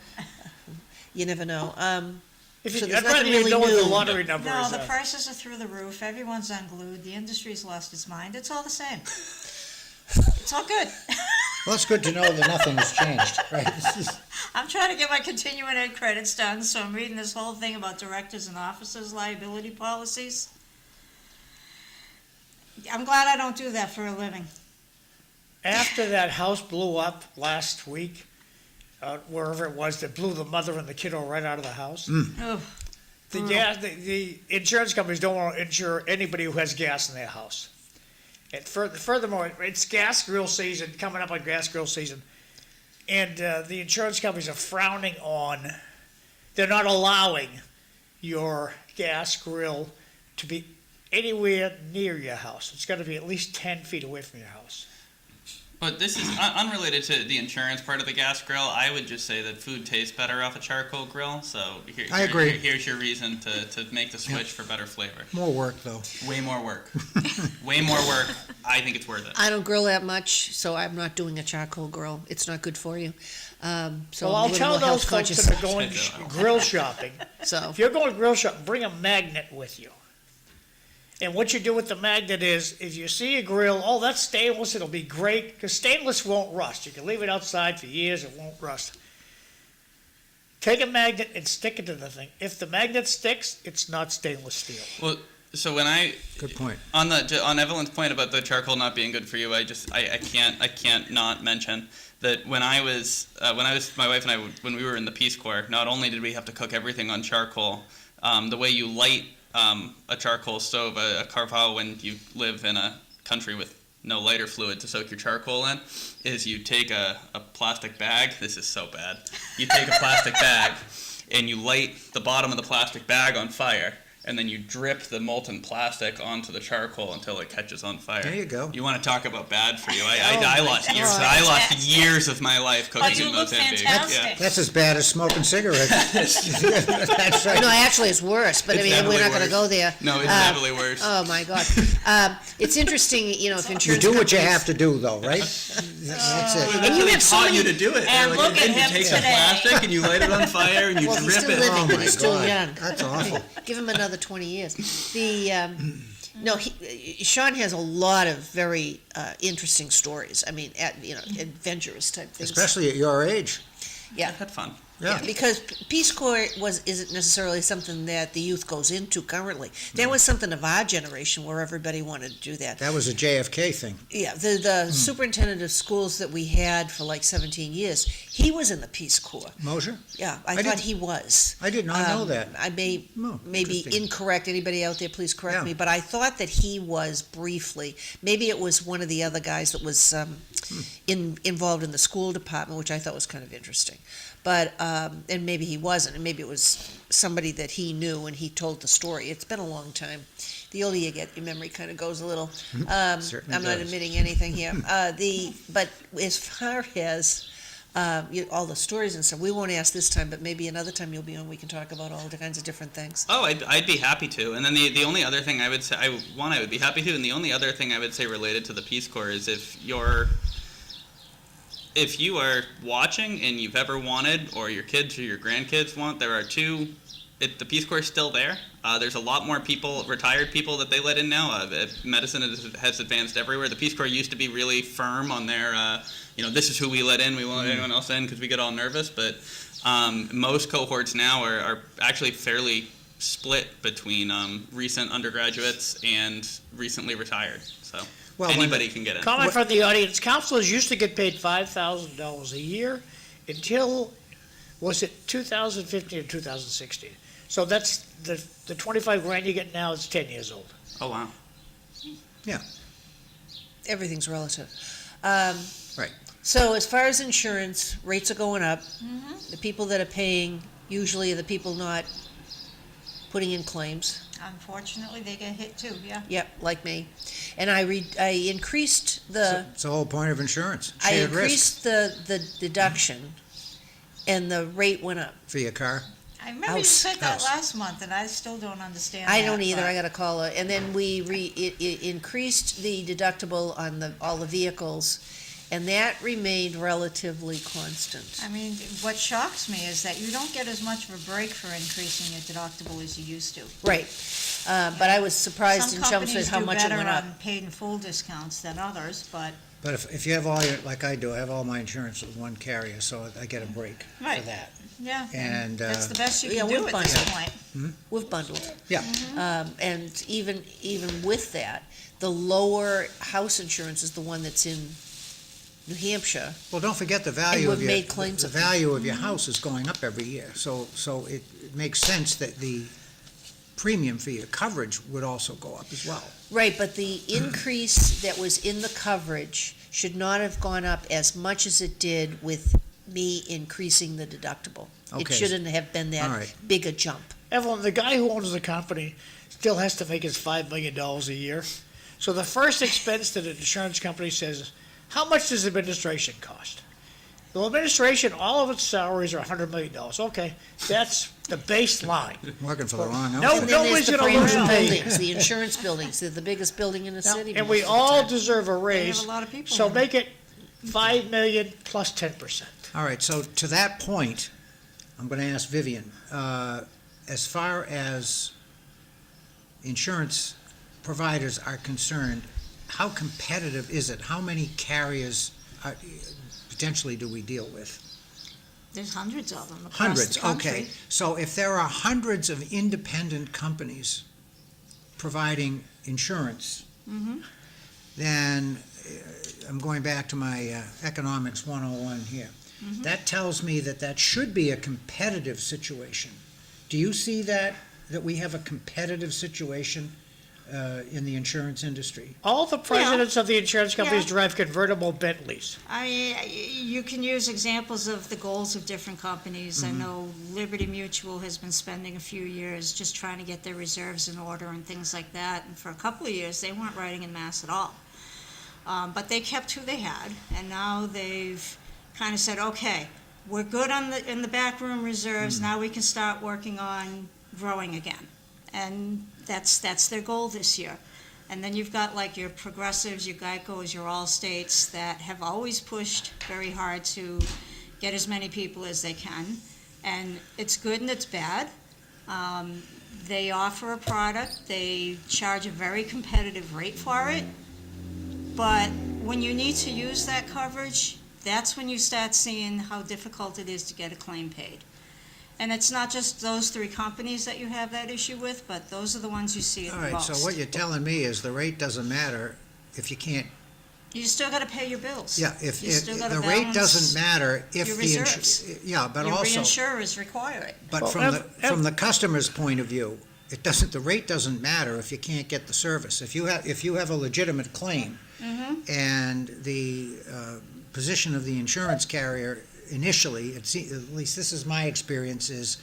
you never know. If So you, there's I'd rather nothing you really know what the new. lottery number No, is. the prices are through the roof, everyone's unglued, the industry's lost its mind, it's all the same. It's all good. Well, it's good to know that nothing has changed, right? I'm trying to get my continuing ed credits done, so I'm reading this whole thing about directors and officers' liability policies. I'm glad I don't do that for a living. After that house blew up last week, wherever it was, that blew the mother and the kiddo right out of the house. Oh, The insurance companies don't want to insure anybody who has gas in their house. And furthermore, it's gas grill season, coming up on gas grill season. And the insurance companies are frowning on, they're not allowing your gas grill to be anywhere near your house. It's got to be at least 10 feet away from your house. But this is unrelated to the insurance part of the gas grill. I would just say that food tastes better off a charcoal grill. So I agree. Here's your reason to make the switch for better flavor. More work, though. Way more work. Way more work. I think it's worth it. I don't grill that much, so I'm not doing a charcoal grill. It's not good for you. So Well, I'm a I'll little tell more those health folks conscious. that are going grill shopping, So, if you're going grill shopping, bring a magnet with you. And what you do with the magnet is, if you see a grill, oh, that's stainless, it'll be great, because stainless won't rust. You can leave it outside for years, it won't rust. Take a magnet and stick it to the thing. If the magnet sticks, it's not stainless steel. Well, so Good point. on Evelyn's point about the charcoal not being good for you, I can't not mention that when I was my wife and I, when we were in the Peace Corps, not only did we have to cook everything on charcoal, the way you light a charcoal stove, a carval, when you live in a country with no lighter fluid to soak your charcoal in, is you take a plastic bag. This is so bad. You take a plastic bag and you light the bottom of the plastic bag on fire, and then you drip the molten plastic onto the charcoal until it catches on fire. There you go. You want to talk about bad for you? Oh I lost years. I lost years of my life cooking you in look Mozambique. fantastic. That's as bad as smoking cigarettes. That's right. no, actually, it's worse, but I It's mean, we're definitely not going to worse. go there. No, it's Uh, definitely worse. Oh, my God. It's interesting, if You insurance do what you companies- have to do, though, right? That's it. And you They have so taught many- you to do it. And They're look at you him take the today. plastic and you light it on fire and you Well, he's drip still it. living, Oh, but my he's still God. young. That's awful. Give him another 20 years. No, Sean has a lot of very interesting stories. I mean, adventurous type things. Especially at your age. Yeah. I've had fun. Yeah. Because Peace Corps isn't necessarily something that the youth goes into currently. That was something of our generation where everybody wanted to do that. That was a JFK thing. Yeah, the superintendent of schools that we had for like 17 years, he was in the Peace Corps. Mosher? Yeah, I didn't- thought he was. I did not know that. I may be interesting. incorrect. Anybody out there, please correct Yeah. me. But I thought that he was briefly. Maybe it was one of the other guys that was involved in the school department, which I thought was kind of interesting. But and maybe he wasn't, and maybe it was somebody that he knew and he told the story. It's been a long time. The older you get, your memory kind of goes a little. Certainly I'm not does. admitting anything here. But as far as all the stories and stuff, we won't ask this time, but maybe another time you'll be on. We can talk about all the kinds of different things. Oh, I'd be happy to. And then the only other thing I would say, I would be happy to, and the only other thing I would say related to the Peace Corps is if you are watching and you've ever wanted, or your kids or your grandkids want, there are the Peace Corps is still there. There's a lot more retired people that they let in now. Medicine has advanced everywhere. The Peace Corps used to be really firm on their, this is who we let in. We won't let anyone else in because we get all nervous. But most cohorts now are actually fairly split between recent undergraduates and recently retired. So anybody can get in. Comment from the audience, counselors used to get paid $5,000 a year until, was it 2015 or 2016? So that's the 25 grand you get now is 10 years old. Oh, wow. Everything's relative. Right. So as far as insurance, rates are going up. The people that are paying usually are the people not putting in claims. Unfortunately, they get hit too, yeah. Yep, like me. And I increased the It's the whole point of insurance. I Shared risk increased the deduction, and the rate went up. for your car. I remember you House. said that House. last month, and I still don't understand I that, don't either. but- I got to call it. And then we it increased the deductible on all the vehicles, and that remained relatively constant. I mean, what shocks me is that you don't get as much of a break for increasing your deductible as you used to. Right. But I was surprised in Some Chelmsford companies how do much it better went up. on paid in full discounts than others, but But if you have all your, like I do, I have all my insurance with one carrier, so I get a break for Right. that. yeah, And, that's the best you yeah, can we're do at this fine. point. We've bundled. Yeah, And even with that, the lower house insurance is the one that's in New Hampshire. well, don't forget the value And of we've your, made claims the of them. value of your house is going up every year. So it makes sense that the premium for your coverage would also go up as well. Right, but the increase that was in the coverage should not have gone up as much as it did with me increasing the deductible. It Okay. shouldn't have been All that right. big a jump. Evelyn, the guy who owns the company still has to make his $5 million a year. So the first expense that an insurance company says, how much does administration cost? Well, administration, all of its salaries are $100 million. Okay, that's the baseline. Working for the wrong No, outfit. And then there's nobody's the gonna brand lose new pay. buildings, the insurance buildings, they're the biggest building in the Now, city. and we most of the all time. deserve a They raise. have a lot of people So in. make it 5 million plus 10%. All right, so to that point, I'm going to ask Vivian, as far as insurance providers are concerned, how competitive is it? How many carriers potentially do we deal with? There's hundreds of them across Hundreds, the country. okay. So if there are hundreds of independent companies providing insurance, then I'm going back to my economics 101 here. That tells me that should be a competitive situation. Do you see that we have a competitive situation in the insurance industry? All the presidents of the insurance companies Yeah. drive convertible Bentleys. You can use examples of the goals of different companies. I know Liberty Mutual has been spending a few years just trying to get their reserves in order and things like that. And for a couple of years, they weren't writing in mass at all. But they kept who they had, and now they've kind of said, okay, we're good in the backroom reserves. Now we can start working on growing again. And that's their goal this year. And then you've got like your Progressives, your Geicos, your Allstates that have always pushed very hard to get as many people as they can. And it's good and it's bad. They offer a product, they charge a very competitive rate for it. But when you need to use that coverage, that's when you start seeing how difficult it is to get a claim paid. And it's not just those three companies that you have that issue with, but those are the ones you see it All the right, most. so what you're telling me is the rate doesn't matter if you can't, You still gotta pay your bills. yeah, if You still gotta the rate balance doesn't matter if your the, reserves. yeah, but Your also, reinsurers require it. but Well, from the customer's point of view, the rate doesn't matter if you can't get the service. If you have a legitimate claim, and the position of the insurance carrier initially, at least this is my experience, is,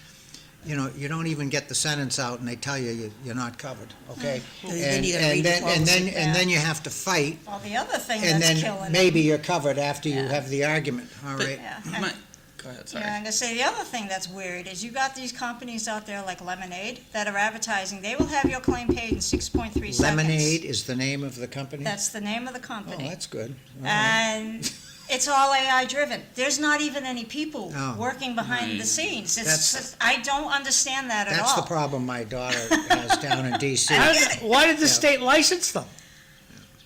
you don't even get the sentence out and they tell you you're not covered, okay? Then you gotta read the policy. And then you have to fight, Well, the other thing and that's then killing maybe you're covered after you Yeah. have the argument, all But- right? Yeah. Go ahead, sorry. Yeah, I'm gonna say the other thing that's weird is you got these companies out there like Lemonade that are advertising, they will have your claim paid in 6.3 seconds. Lemonade is the name of the company? That's the name of the Oh, company. that's good. All right. And it's all AI driven. There's not even any people Oh. working behind the Right. scenes. That's- I don't understand that at all. That's the problem my daughter has down in DC. Why did the Yeah. state license them?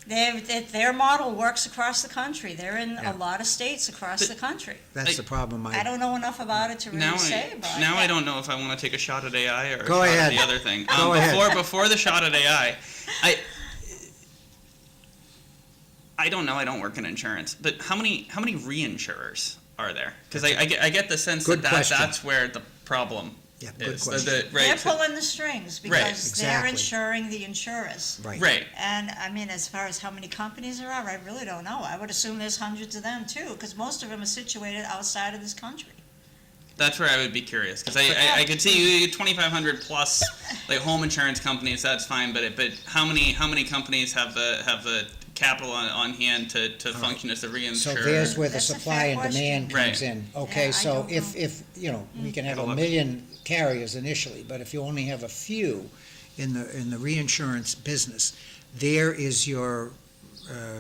Their model works across the country. They're in Yeah. a lot of states across But- the country. That's the problem I don't know enough about it to really Now say about it. now I don't know if I want to take a shot at AI or a Go shot ahead. at the other thing. Go ahead. Before the shot at AI, I don't know. I don't work in insurance, but how many reinsurers are there? Because I get the sense Good that question. that's where the problem Yeah, good is. question. They're Right. pulling the strings because they're exactly. insuring the insurers. Right. Right. And I mean, as far as how many companies there are, I really don't know. I would assume there's hundreds of them too, because most of them are situated outside of this country. That's where I would be curious, because I could see you 2,500 plus like home insurance companies. That's fine, but how many companies have the capital on hand to function as a So reinsurer? there's where the That's a supply fair and question. demand Right. comes in. Okay, Yeah, I so don't if we can have Gotta a look. million carriers initially, but if you only have a few in the reinsurance business, there is your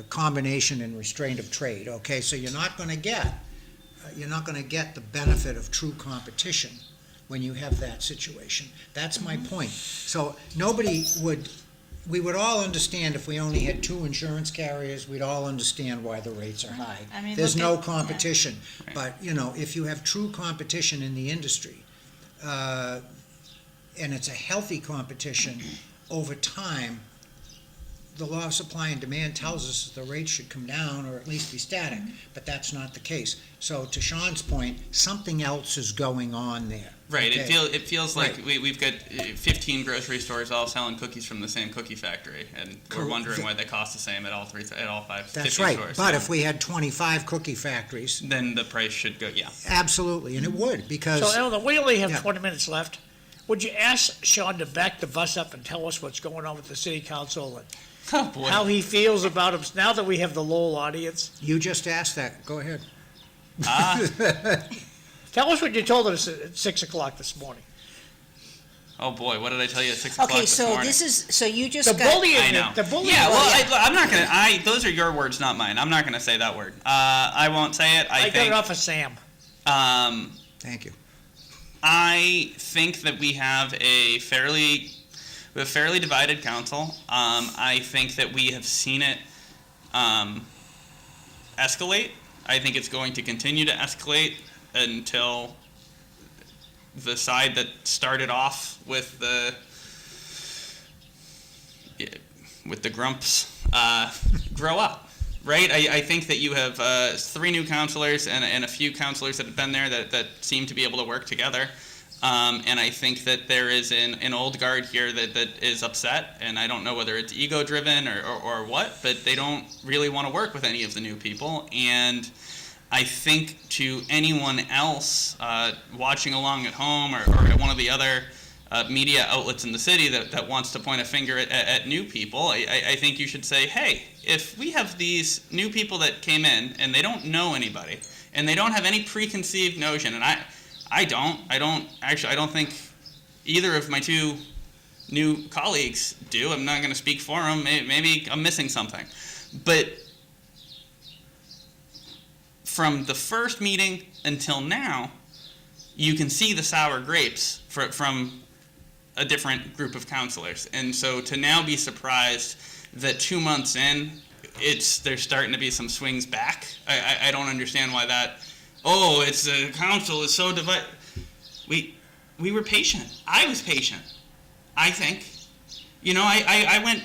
combination and restraint of trade, okay? So you're not gonna get the benefit of true competition when you have that situation. That's my point. So we would all understand if we only had two insurance carriers, we'd all understand why the rates are high. I mean, There's look no at- competition. Right. But, if you have true competition in the industry, and it's a healthy competition, over time, the law of supply and demand tells us that the rates should come down or at least be static, but that's not the case. So to Sean's point, something else is going on there. Right. Okay. It feels like we've got 15 grocery stores all selling cookies from the same cookie factory, and we're wondering why they cost the same at all 5 That's 50 right, stores. but if we had 25 cookie factories, Then the price should go. Yeah. absolutely, and it would, because. So, Evelyn, we only have Yeah. 20 minutes left. Would you ask Sean to back the bus up and tell us what's going on with the city council and Oh boy. how he feels about him now that we have the Lowell audience? You just asked that, go ahead. Tell us what you told us at 6 o'clock this morning. Oh boy. What did I tell you at 6 o'clock Okay, this so morning? this is, so you just The got. bullying, I know. the bullying. Yeah, well, yeah. I'm not gonna. Those are your words, not mine. I'm not gonna say that word. I won't say it. I got think. it off of Sam. Thank you. I think that we have a fairly divided council. I think that we have seen it escalate. I think it's going to continue to escalate until the side that started off with the grumps grow up. Right, I think that you have 3 new counselors and a few counselors that have been there that seem to be able to work together. And I think that there is an old guard here that is upset, and I don't know whether it's ego-driven or what, but they don't really want to work with any of the new people. And I think to anyone else watching along at home or at one of the other media outlets in the city that wants to point a finger at new people, I think you should say, hey, if we have these new people that came in and they don't know anybody and they don't have any preconceived notion, and I don't think either of my 2 new colleagues do. I'm not going to speak for them. Maybe I'm missing something. But from the first meeting until now, you can see the sour grapes from a different group of counselors. And so to now be surprised that 2 months in, there's starting to be some swings back. I don't understand why that. Oh, it's the council is so divided. We were patient. I was patient, I think. You know, I went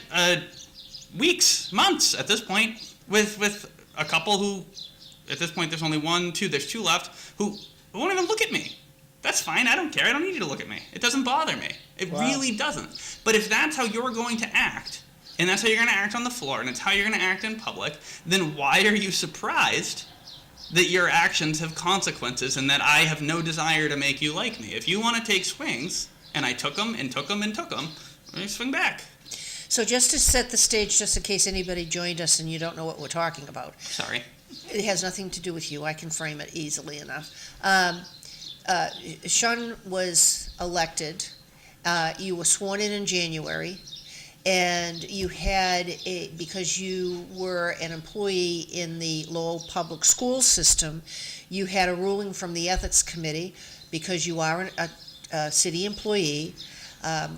weeks, months at this point with a couple who, at this point there's only there's two left, who won't even look at me. That's fine, I don't care, I don't need you to look at me. It doesn't bother me. It really doesn't. But if that's how you're going to act, and that's how you're going to act on the floor, and it's how you're going to act in public, then why are you surprised that your actions have consequences and that I have no desire to make you like me? If you want to take swings, and I took them and took them and took them, let me swing back. So just to set the stage, just in case anybody joined us and you don't know what we're talking about, Sorry. it has nothing to do with you. I can frame it easily enough. Sean was elected. You were sworn in January, and you had because you were an employee in the Lowell Public School System, you had a ruling from the Ethics Committee because you are a city employee.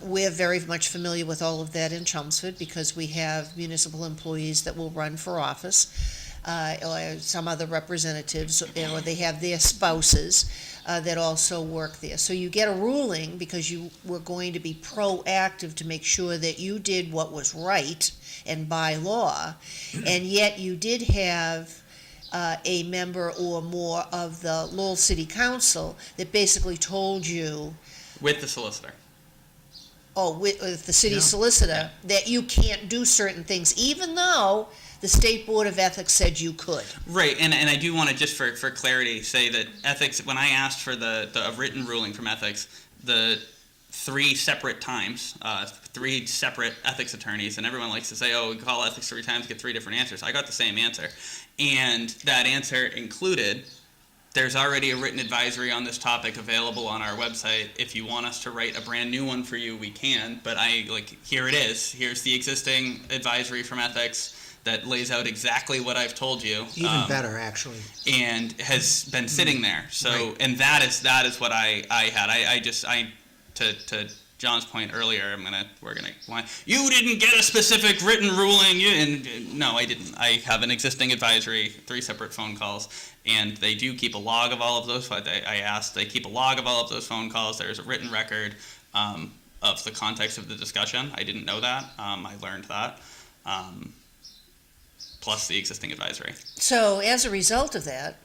We're very much familiar with all of that in Chelmsford because we have municipal employees that will run for office. Or some other representatives, or they have their spouses that also work there. So you get a ruling because you were going to be proactive to make sure that you did what was right and by law, and yet you did have a member or more of the Lowell City Council that basically told you, With the solicitor. with the city solicitor, that you can't do certain things, even though the State Board of Ethics said you could. Right, and I do want to, just for clarity, say that ethics, when I asked for the written ruling from ethics, the 3 separate times, 3 separate ethics attorneys, and everyone likes to say, oh, we call ethics 3 times, get 3 different answers. I got the same answer. And that answer included, there's already a written advisory on this topic available on our website. If you want us to write a brand new one for you, we can, but here it is. Here's the existing advisory from ethics that lays out exactly what I've told you. Even better, actually. And has been sitting there. So, Right. and that is what I had. To John's point earlier, you didn't get a specific written ruling. No, I didn't. I have an existing advisory, 3 separate phone calls, and they do keep a log of all of those. I asked, they keep a log of all of those phone calls. There's a written record of the context of the discussion. I didn't know that. I learned that. Plus the existing advisory. So as a result of that,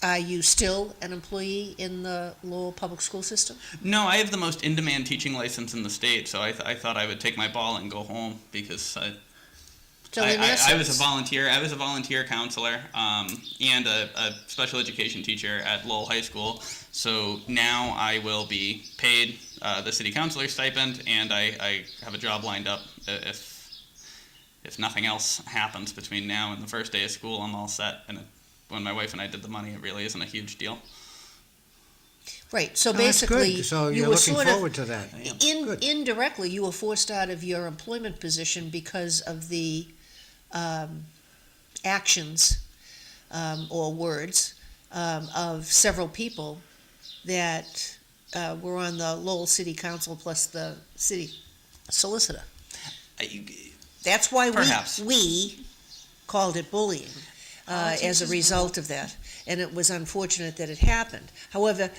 are you still an employee in the Lowell Public School System? No, I have the most in-demand teaching license in the state, so I thought I would take my ball and go home because I was a volunteer. I was a volunteer counselor and a special education teacher at Lowell High School. So now I will be paid the city councilor stipend, and I have a job lined up. If nothing else happens between now and the first day of school, I'm all set. And when my wife and I did the money, it really isn't a huge deal. Right, so Oh, that's basically, good. So you you're were looking sort forward of, to that. Good. indirectly, you were forced out of your employment position because of the actions or words of several people that were on the Lowell City Council plus the city solicitor. That's why Perhaps. we called it bullying as a result of that. And it was unfortunate that it happened. However,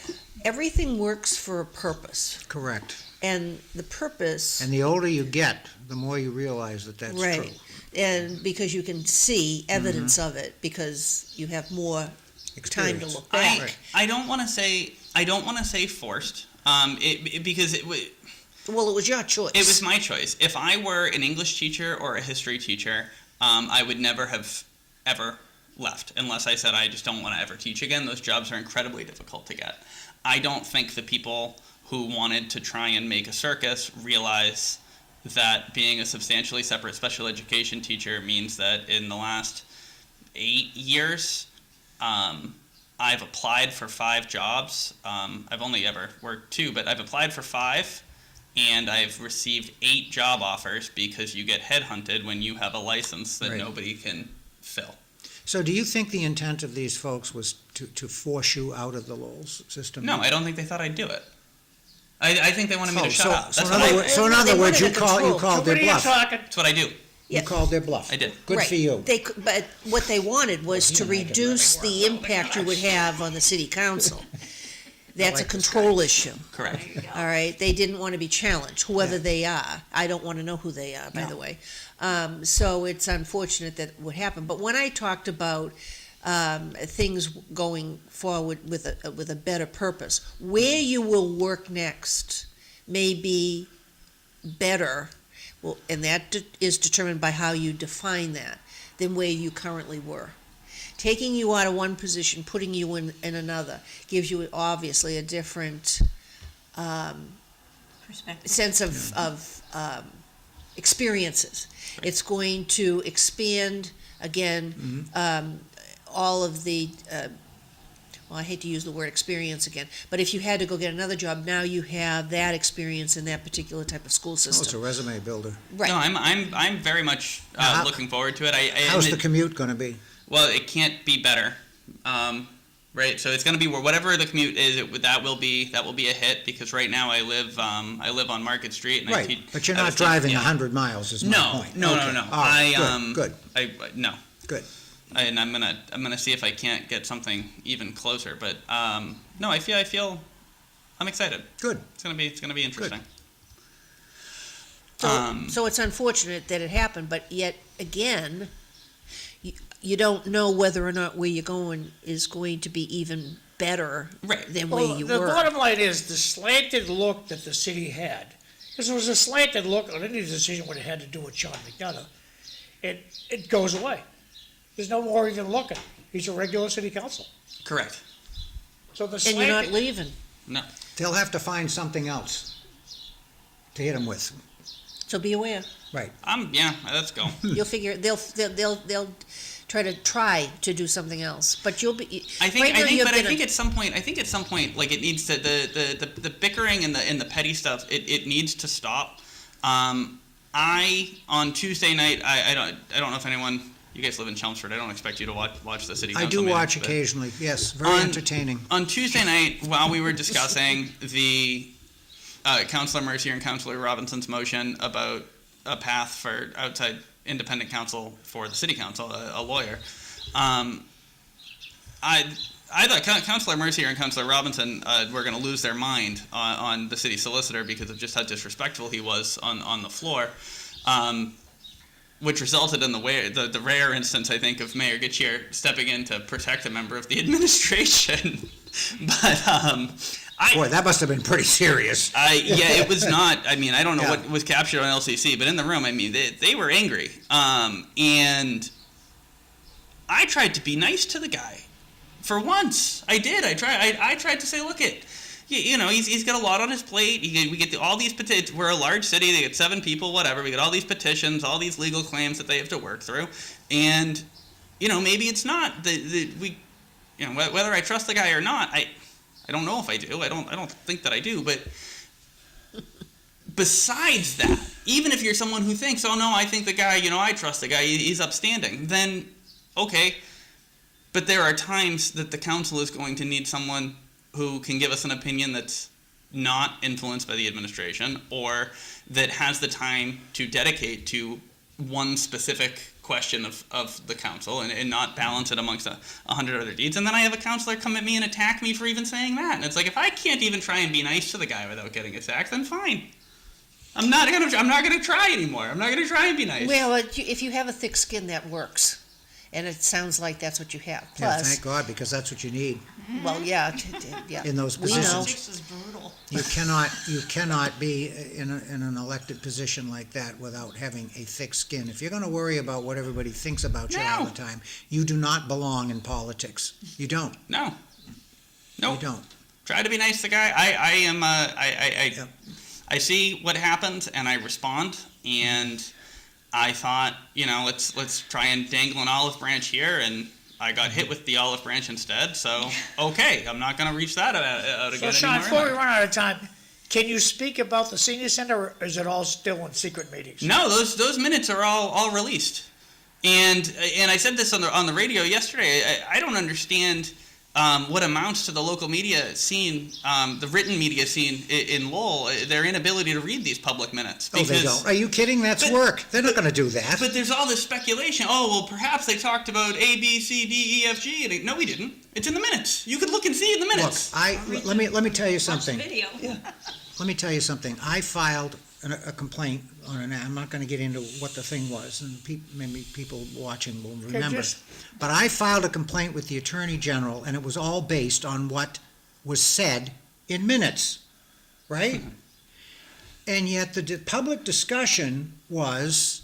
everything works for a purpose. Correct. And the purpose, And the older you get, the more you realize that that's right, true. and because you can see evidence of it, because you have more time to Experience. look back. Right. I don't want to say forced. Because Well, it was your choice. it was my choice. If I were an English teacher or a history teacher, I would never have ever left unless I said I just don't want to ever teach again. Those jobs are incredibly difficult to get. I don't think the people who wanted to try and make a circus realize that being a substantially separate special education teacher means that in the last 8 years, I've applied for 5 jobs. I've only ever worked 2, but I've applied for 5. And I've received 8 job offers because you get headhunted when you have a license that Right. nobody can fill. So do you think the intent of these folks was to force you out of the Lowell system? No, I don't think they thought I'd do it. I think they wanted me to shut up. So That's in what other I, words, so in They other words, wanted you to called control. their Nobody bluff. talking. that's what I do. You called their bluff. I did. Good Right. for you. But what they wanted was to reduce the impact you would have on the city council. That's a like this control guy. issue. Correct. All right, they didn't want to be challenged, whoever Yeah. they are. I don't want to know who they are, by No. the way. So it's unfortunate that would happen. But when I talked about things going forward with a better purpose, where you will work next may be better, well, and that is determined by how you define that, than where you currently were. Taking you out of one position, putting you in another, gives you obviously a different Perspective. sense of experiences. It's going to expand, again, all of the, well, I hate to use the word experience again, but if you had to go get another job, now you have that experience in that particular type of school Oh, it's a system. resume builder. Right. No, I'm very much How- looking forward to it. How's and the commute gonna be? well, it can't be better, right? So it's going to be whatever the commute is. That will be a hit because right now I live on Market Street and I Right, teach. but you're I not was teaching- driving yeah. 100 miles is my No, point. no, Okay. no, no. All right, good. No. Good. And I'm gonna see if I can't get something even closer. But no, I feel I'm excited. Good. It's gonna be interesting. So it's unfortunate that it happened, but yet again, you don't know whether or not where you're going is going to be even better Right. than where Well, you the were. bottom line is the slanted look that the city had, because it was a slanted look on any decision when it had to do with Sean McDonough, it goes away. There's no more even looking. He's a regular city council. Correct. So the And you're not slanted, leaving. No. They'll have to find something else to hit him with. So be aware. Right. Yeah. Let's go. You'll figure they'll try to do something else, but you'll be. I think right now you're I gonna- think at some point, like it needs to the bickering and the petty stuff. It needs to stop. On Tuesday night, I don't know if anyone. You guys live in Chelmsford. I don't expect you to watch the city I council do meetings, watch but- occasionally, yes, very On- entertaining. On Tuesday night, while we were discussing the Councilor Mercier and Councilor Robinson's motion about a path for outside independent counsel for the city council, a lawyer, I thought Councilor Mercier and Councilor Robinson were going to lose their mind on the city solicitor because of just how disrespectful he was on the floor. Which resulted in the rare instance, I think, of Mayor Gettier stepping in to protect a member of the administration. But Boy, that must have been pretty serious. yeah, it was not. I mean, I don't know Yeah. what was captured on LCC, but in the room, I mean, they were angry. And I tried to be nice to the guy. For once, I did. I tried to say, look it. You know, he's got a lot on his plate. We get all these petitions. We're a large city. They get 7 people, whatever. We get all these petitions, all these legal claims that they have to work through. And, you know, maybe it's not whether I trust the guy or not. I don't know if I do. I don't think that I do. But besides that, even if you're someone who thinks, oh no, I think the guy, I trust the guy. He's upstanding. Then, okay. But there are times that the council is going to need someone who can give us an opinion that's not influenced by the administration or that has the time to dedicate to one specific question of the council and not balance it amongst 100 other deeds. And then I have a councilor come at me and attack me for even saying that. And it's like, if I can't even try and be nice to the guy without getting attacked, then fine. I'm not gonna try anymore. I'm not gonna try and be nice. Well, if you have a thick skin, that works. And it sounds like that's what you have. Yeah, Plus, thank God, because that's what you need well, yeah, yeah. in those We know. positions. Politics is brutal. You cannot be in an elected position like that without having a thick skin. If you're going to worry about what everybody thinks about you all No. the time, you do not belong in politics. You don't. No. Nope. You don't. Try to be nice to the guy. Yep. I see what happens and I respond, and I thought, let's try and dangle an olive branch here, and I got hit with the olive branch instead. So okay, I'm not going to reach that out so again Sean, anymore. before we run out of time, can you speak about the senior center, or is it all still in secret meetings? No, those minutes are all released, and I said this on the radio yesterday. I don't understand what amounts to the local media scene, the written media scene in Lowell, their inability to read these public minutes. Oh, they don't. Are you kidding? That's work. They're not going to do that. But there's all this speculation. Oh, well, perhaps they talked about A, B, C, D, E, F, G. And no, we didn't. It's in the minutes. You could look and see it in the Look, minutes. let me tell you something. Video. Let me tell you something. I filed a complaint on an, I'm not gonna get into what the thing was, and maybe people watching will remember. just- But I filed a complaint with the Attorney General, and it was all based on what was said in minutes, right? And yet the public discussion was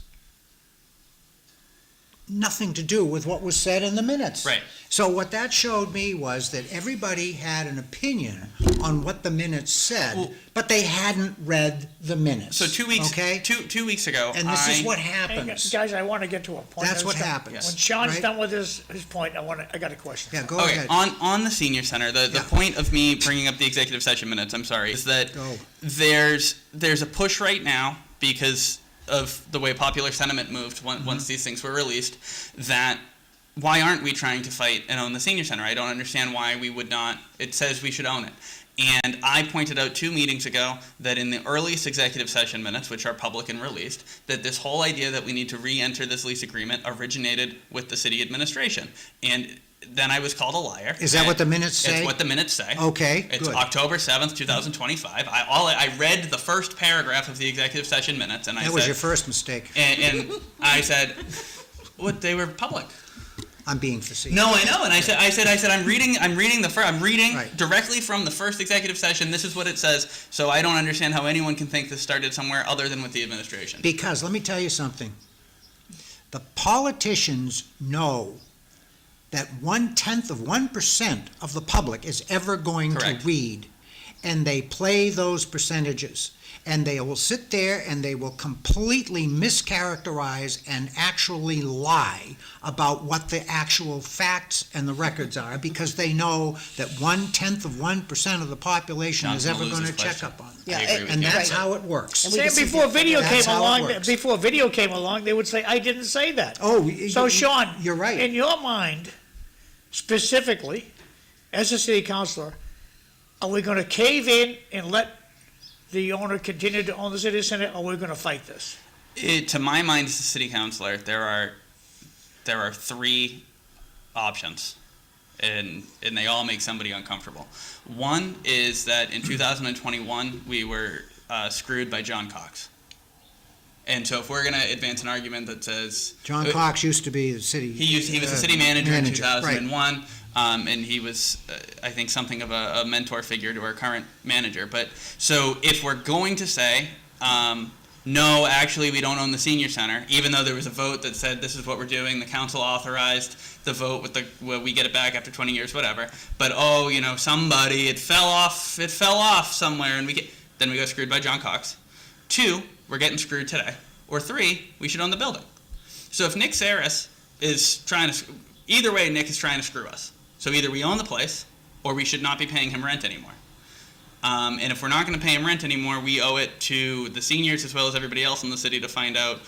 nothing to do with what was said in the minutes. Right. So what that showed me was that everybody had an opinion on what the minutes said, Well- but they hadn't read the minutes. So 2 weeks, Okay? two weeks ago, And this is what Hey, happens. guys, I want to get to a point. That's what When happens. Sean's right? done with his point, I got a question. Yeah, go Okay, ahead. on the senior center, the Yeah. point of me bringing up the executive session minutes, I'm sorry, is that Go. there's a push right now because of the way popular sentiment moved Mm-hmm. once these things were released, that why aren't we trying to fight and own the senior center? I don't understand why we would not. It says we should own it. And I pointed out 2 meetings ago that in the earliest executive session minutes, which are public and released, that this whole idea that we need to re-enter this lease agreement originated with the city administration. And then I was called a liar. Is that what the minutes say? It's what the minutes say. Okay, It's good. October 7th, 2025. I read the first paragraph of the executive session minutes, and I That said, was your first mistake. and I said, what, they were public. I'm being facetious. No, I know, and I said, I'm reading Right. directly from the first executive session. This is what it says. So I don't understand how anyone can think this started somewhere other than with the administration. Because, let me tell you something. The politicians know that 1/10% of the public is ever going Correct. to read. And they play those percentages. And they will sit there and they will completely mischaracterize and actually lie about what the actual facts and the records are, because they know that 1/10% of the population is John's ever gonna lose going to his check question. up on it. Yeah, I agree with And you. that's Right. how it works. And we Sam, can see- before video That's came how it along, works. they would say, I didn't say that. Oh, So Sean, you're right. in your mind, specifically, as a city councilor, are we gonna cave in and let the owner continue to own the city center, or are we gonna fight this? To my mind, as a city councilor, there are 3 options, and they all make somebody uncomfortable. One is that in 2021 we were screwed by John Cox, and so if we're going to advance an argument that says John Cox used to be the city. he was the city manager in right. 2001, and he was, I think, something of a mentor figure to our current manager. But so if we're going to say, no, actually, we don't own the senior center, even though there was a vote that said this is what we're doing, the council authorized the vote with well, we get it back after 20 years, whatever. But somebody, it fell off somewhere, and then we got screwed by John Cox. 2, we're getting screwed today. Or 3, we should own the building. So if Nick Saris is trying to, either way, Nick is trying to screw us. So either we own the place, or we should not be paying him rent anymore. And if we're not going to pay him rent anymore, we owe it to the seniors as well as everybody else in the city to find out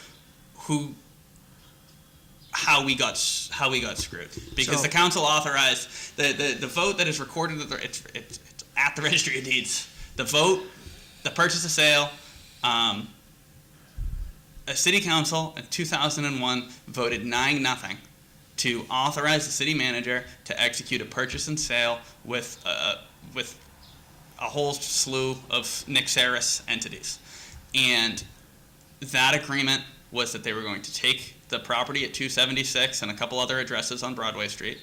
how we got screwed. Because So- the council authorized the vote that is recorded it's at the registry of deeds. The vote, the purchase and sale. A city council in 2001 voted 9-0 to authorize the city manager to execute a purchase and sale with a whole slew of Nick Saris entities. And that agreement was that they were going to take the property at 276 and a couple other addresses on Broadway Street.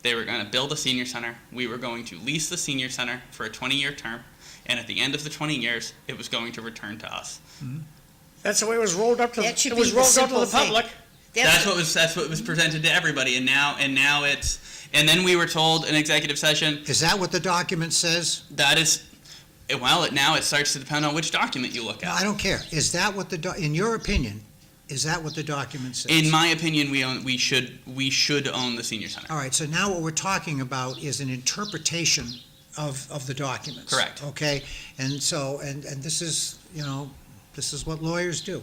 They were going to build a senior center. We were going to lease the senior center for a 20-year term. And at the end of the 20 years, it was going to return to us. That's the way it was rolled up to, That should it was be the rolled up to simple the thing. public. That's what was presented to everybody, and now it's. And then we were told in executive session Is that what the document says? that is. Well, now it starts to depend on which document you look No, at. I don't care. Is that what in your opinion, is that what the document says? In my opinion, we should own the senior center. All right, so now what we're talking about is an interpretation of the documents. Correct. Okay, and so, and this is, this is what lawyers do.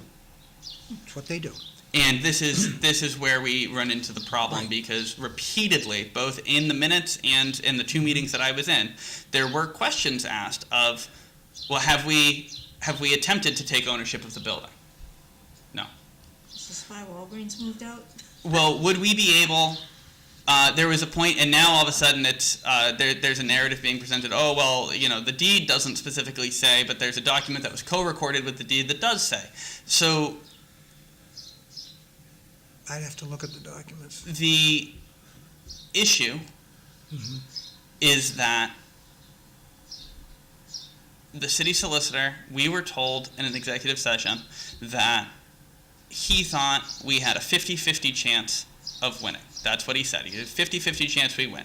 It's what they do. And this is where we run into the problem, because repeatedly, both in the minutes and in the 2 meetings that I was in, there were questions asked of, well, have we attempted to take ownership of the building? No. Is this why Walgreens moved out? Well, would we be able? There was a point, and now all of a sudden it's there's a narrative being presented. Oh well, the deed doesn't specifically say, but there's a document that was co-recorded with the deed that does say. So I'd have to look at the documents. the issue is that the city solicitor, we were told in an executive session that he thought we had a 50-50 chance of winning. That's what he said. He had a 50-50 chance we win.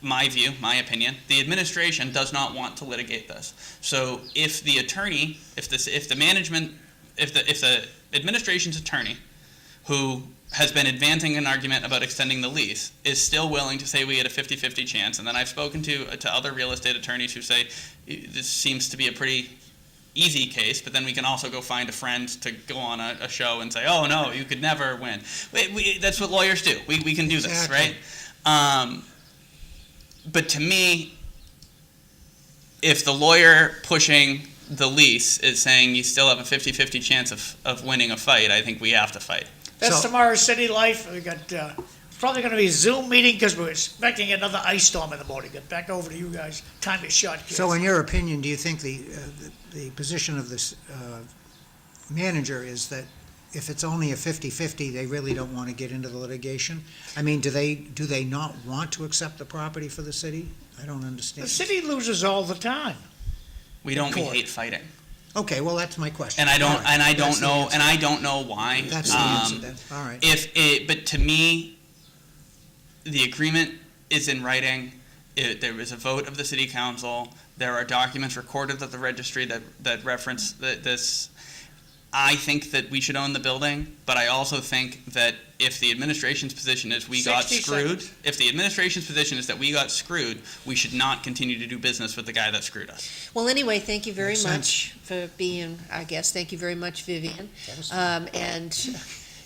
My view, my opinion, the administration does not want to litigate this. So if the attorney, if the administration's attorney, who has been advancing an argument about extending the lease, is still willing to say we had a 50-50 chance, and then I've spoken to other real estate attorneys who say this seems to be a pretty easy case, but then we can also go find a friend to go on a show and say, oh no, you could never win. That's what lawyers do. We can do this, Exactly. right? But to me, if the lawyer pushing the lease is saying you still have a 50-50 chance of winning a fight, I think we have to fight. That's So- tomorrow's city life. We got, probably gonna be a Zoom meeting because we're expecting another ice storm in the morning. Get back over to you guys. Time is short, kids. So in your opinion, do you think the position of this manager is that if it's only a 50-50, they really don't want to get into the litigation? I mean, do they not want to accept the property for the city? I don't The understand. city loses all the time. We don't. We court. hate fighting, Okay, well, that's my question. and I don't. All right, And I that's don't the know. answer. And I don't know why. That's the answer then, all right. But to me, the agreement is in writing. There was a vote of the city council. There are documents recorded at the registry that reference this. I think that we should own the building, but I also think that if the administration's position is we got 60 screwed, seconds. if the administration's position is that we got screwed, we should not continue to do business with the guy that screwed us. Well, anyway, thank you very Makes much for being our guest. Thank you very much, Vivian. And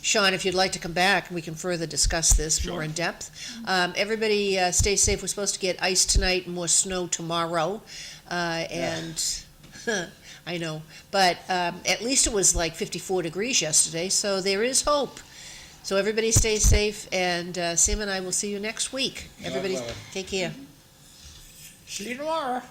Sean, if you'd like to come back, we can further discuss this more in depth. Everybody stay safe. We're supposed to get ice tonight, more snow tomorrow. And I know, but at least it was like 54 degrees yesterday, so there is hope. So everybody stay safe, and Sam and I will see you next week. Everybody take care. See you tomorrow.